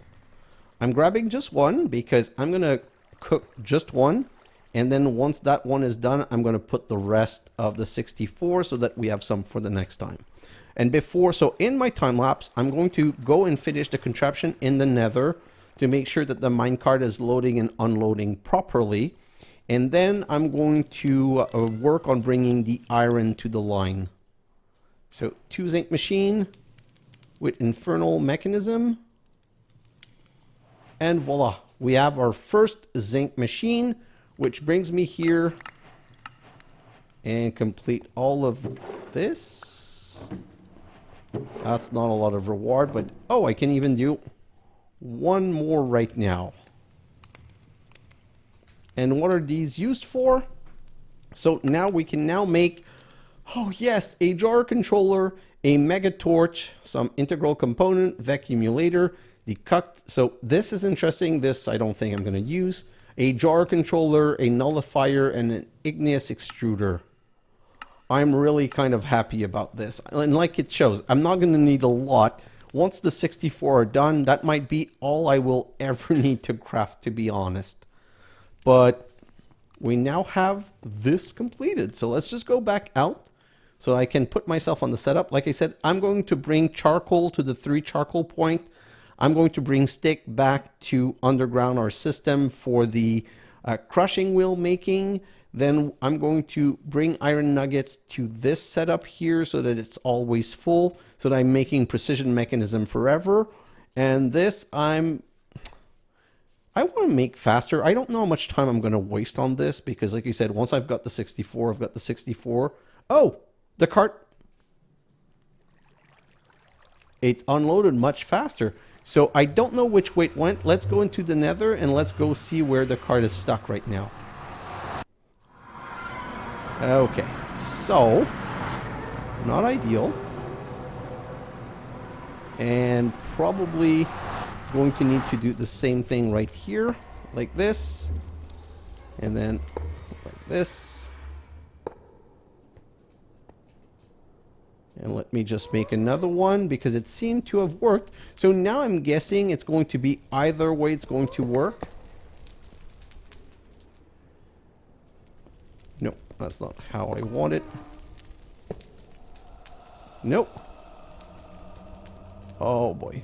I'm grabbing just 1 because I'm going to cook just 1. And then once that one is done, I'm going to put the rest of the 64 so that we have some for the next time. And before, so in my time lapse, I'm going to go and finish the contraption in the nether to make sure that the minecart is loading and unloading properly. And then I'm going to work on bringing the iron to the line. So 2 zinc machine with Infernal Mechanism. And voila, we have our first zinc machine, which brings me here and complete all of this. That's not a lot of reward, but oh, I can even do 1 more right now. And what are these used for? So now we can now make, oh yes, a jar controller, a mega torch, some integral component, vacuumulator, the cucked. So this is interesting. This I don't think I'm going to use. A jar controller, a nullifier, and an igneous extruder. I'm really kind of happy about this. And like it shows, I'm not going to need a lot. Once the 64 are done, that might be all I will ever need to craft, to be honest. But we now have this completed. So let's just go back out so I can put myself on the setup. Like I said, I'm going to bring charcoal to the 3 charcoal point. I'm going to bring stick back to underground our system for the crushing wheel making. Then I'm going to bring iron nuggets to this setup here so that it's always full, so that I'm making precision mechanism forever. And this I want to make faster. I don't know how much time I'm going to waste on this because, like I said, once I've got the 64, I've got the 64. Oh, the cart. It unloaded much faster. So I don't know which way it went. Let's go into the nether and let's go see where the cart is stuck right now. Okay, so not ideal. And probably going to need to do the same thing right here, like this. And then like this. And let me just make another one because it seemed to have worked. So now I'm guessing it's going to be either way it's going to work. No, that's not how I want it. Nope. Oh boy.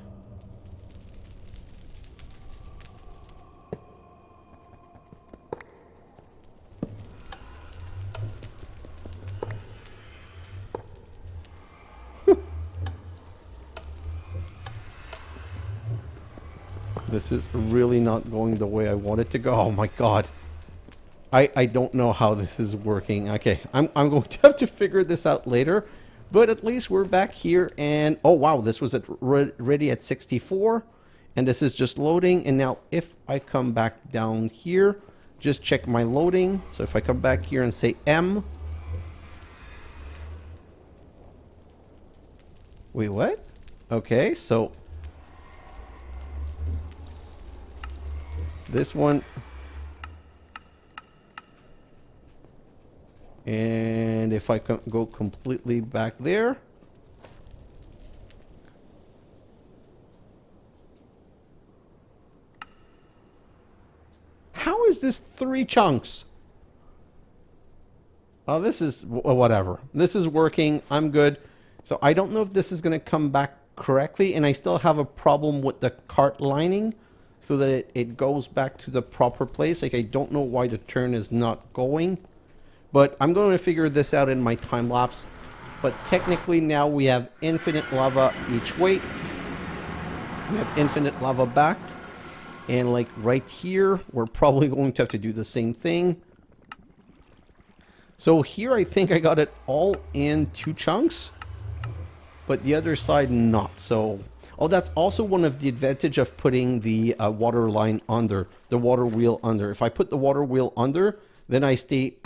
This is really not going the way I want it to go. Oh my god. I don't know how this is working. Okay, I'm going to have to figure this out later. But at least we're back here and... Oh wow, this was ready at 64. And this is just loading. And now if I come back down here, just check my loading. So if I come back here and say M. Wait, what? Okay, so... This one. And if I go completely back there. How is this 3 chunks? Oh, this is whatever. This is working. I'm good. So I don't know if this is going to come back correctly. And I still have a problem with the cart lining. So that it goes back to the proper place. Like, I don't know why the turn is not going. But I'm going to figure this out in my time lapse. But technically now we have infinite lava each way. We have infinite lava back. And like right here, we're probably going to have to do the same thing. So here I think I got it all in 2 chunks. But the other side not. So... Oh, that's also one of the advantage of putting the water line under, the water wheel under. If I put the water wheel under, then I stay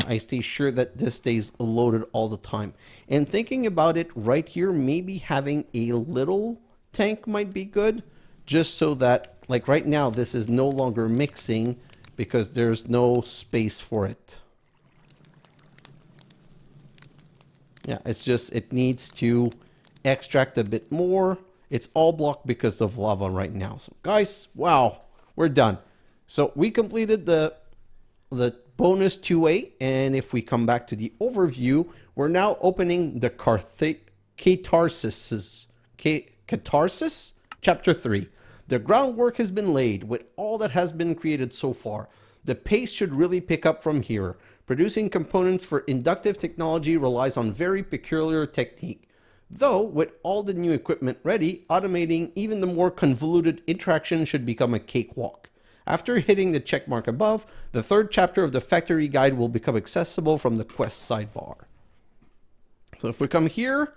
sure that this stays loaded all the time. And thinking about it right here, maybe having a little tank might be good, just so that, like right now, this is no longer mixing because there's no space for it. Yeah, it's just, it needs to extract a bit more. It's all blocked because of lava right now. So guys, wow, we're done. So we completed the bonus 2A. And if we come back to the overview, we're now opening the Catharsis Chapter 3. The groundwork has been laid with all that has been created so far. The pace should really pick up from here. Producing components for inductive technology relies on very peculiar technique. Though, with all the new equipment ready, automating even the more convoluted interaction should become a cakewalk. After hitting the checkmark above, the 3rd chapter of the factory guide will become accessible from the quest sidebar. So if we come here,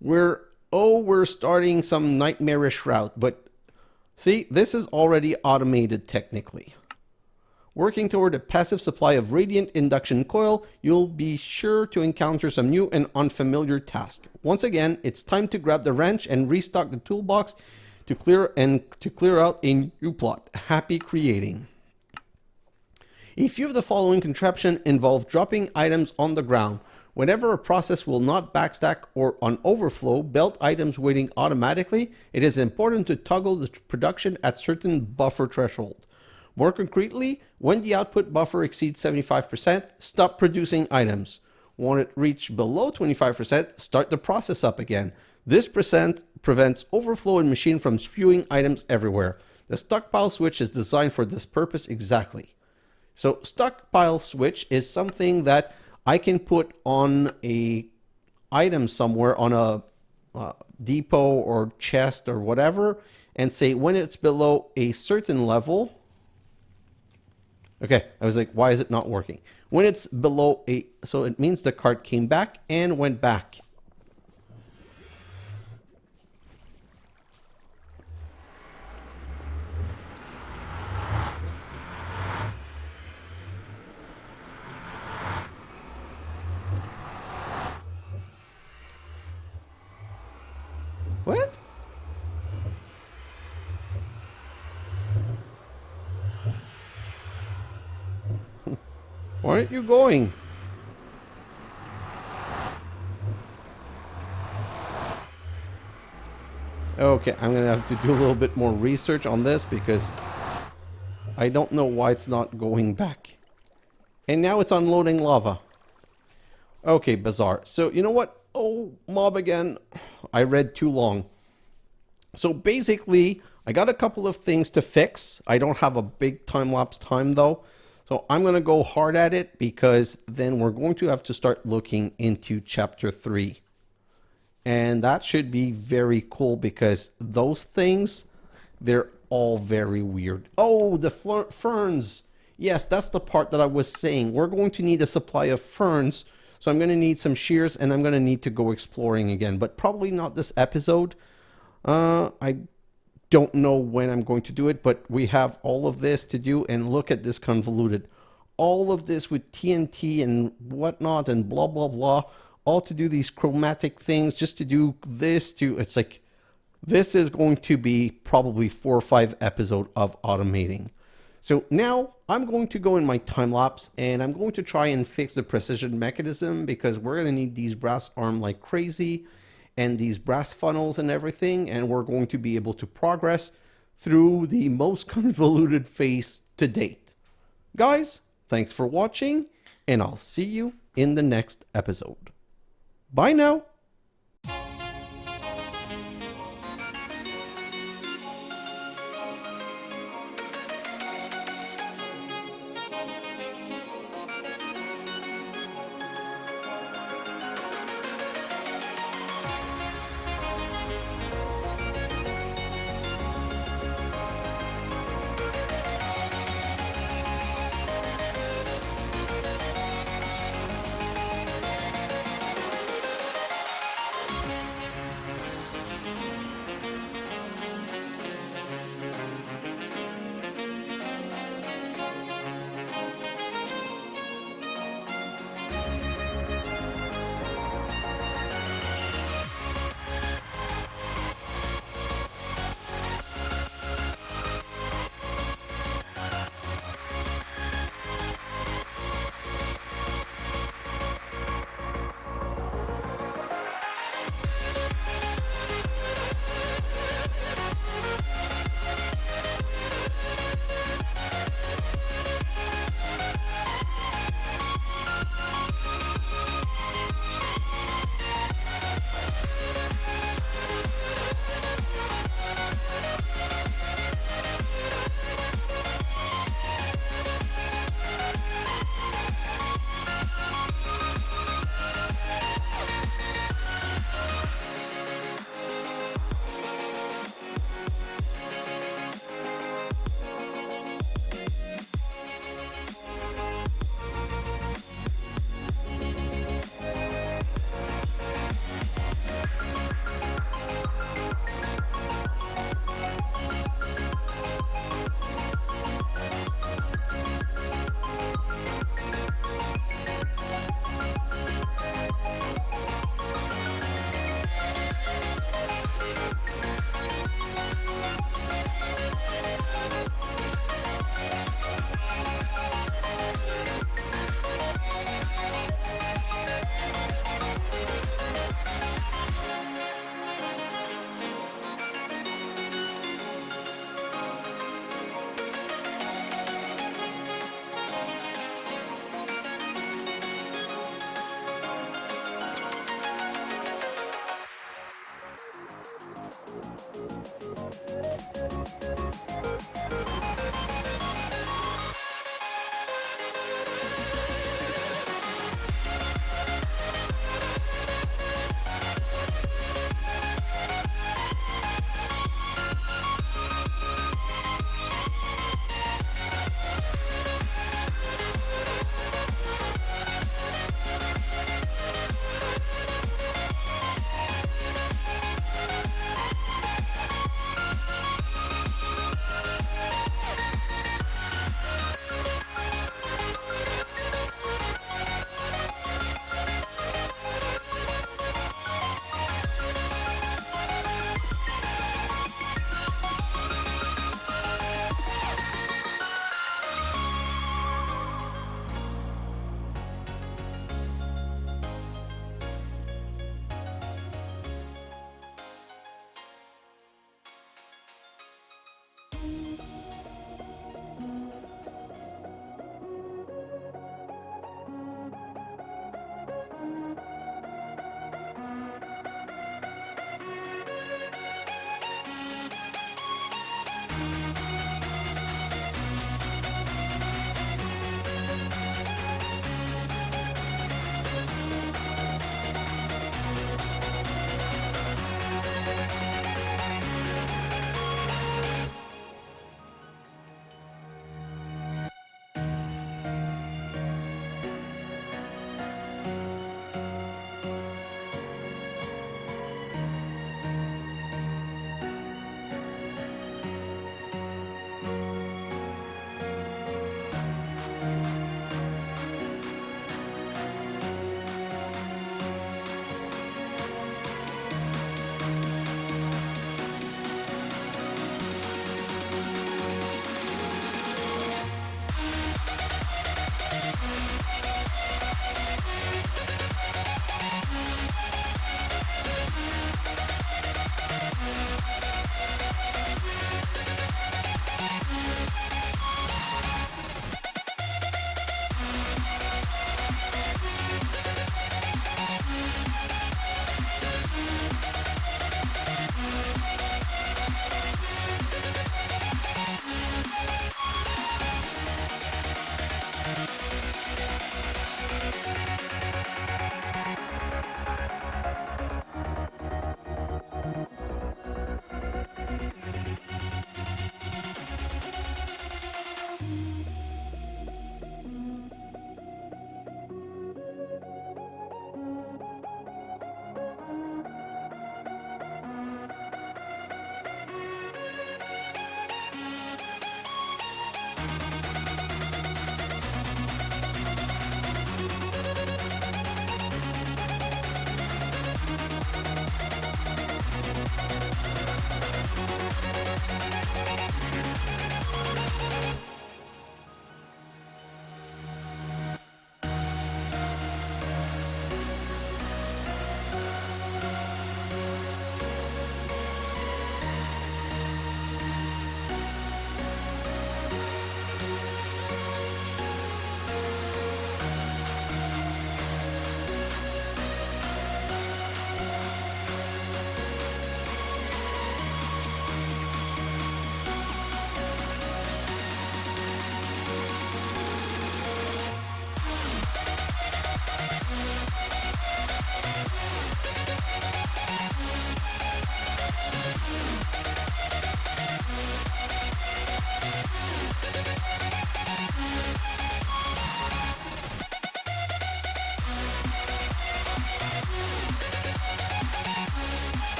we're starting some nightmarish route, but see, this is already automated technically. Working toward a passive supply of radiant induction coil, you'll be sure to encounter some new and unfamiliar tasks. Once again, it's time to grab the wrench and restock the toolbox to clear out a new plot. Happy creating. A few of the following contraptions involve dropping items on the ground. Whenever a process will not backstack or on overflow belt items waiting automatically, it is important to toggle the production at certain buffer threshold. More concretely, when the output buffer exceeds 75%, stop producing items. When it reach below 25%, start the process up again. This percent prevents overflow and machine from spewing items everywhere. The stockpile switch is designed for this purpose exactly. So stockpile switch is something that I can put on a item somewhere on a depot or chest or whatever and say when it's below a certain level. Okay, I was like, why is it not working? When it's below so it means the cart came back and went back. What? Why aren't you going? Okay, I'm gonna have to do a little bit more research on this because I don't know why it's not going back. And now it's unloading lava. Okay, bizarre. So you know what? Oh, mob again. I read too long. So basically, I got a couple of things to fix. I don't have a big time-lapse time though. So I'm going to go hard at it because then we're going to have to start looking into chapter 3. And that should be very cool because those things, they're all very weird. Oh, the ferns. Yes, that's the part that I was saying. We're going to need a supply of ferns. So I'm going to need some shears and I'm going to need to go exploring again. But probably not this episode. I don't know when I'm going to do it, but we have all of this to do, and look at this convoluted. All of this with TNT and whatnot and blah, blah, blah, all to do these chromatic things, just to do this it's like, this is going to be probably 4 or 5 episodes of automating. So now I'm going to go in my time lapse and I'm going to try and fix the precision mechanism because we're going to need these brass arm like crazy and these brass funnels and everything, and we're going to be able to progress through the most convoluted phase to date. Guys, thanks for watching, and I'll see you in the next episode. Bye now!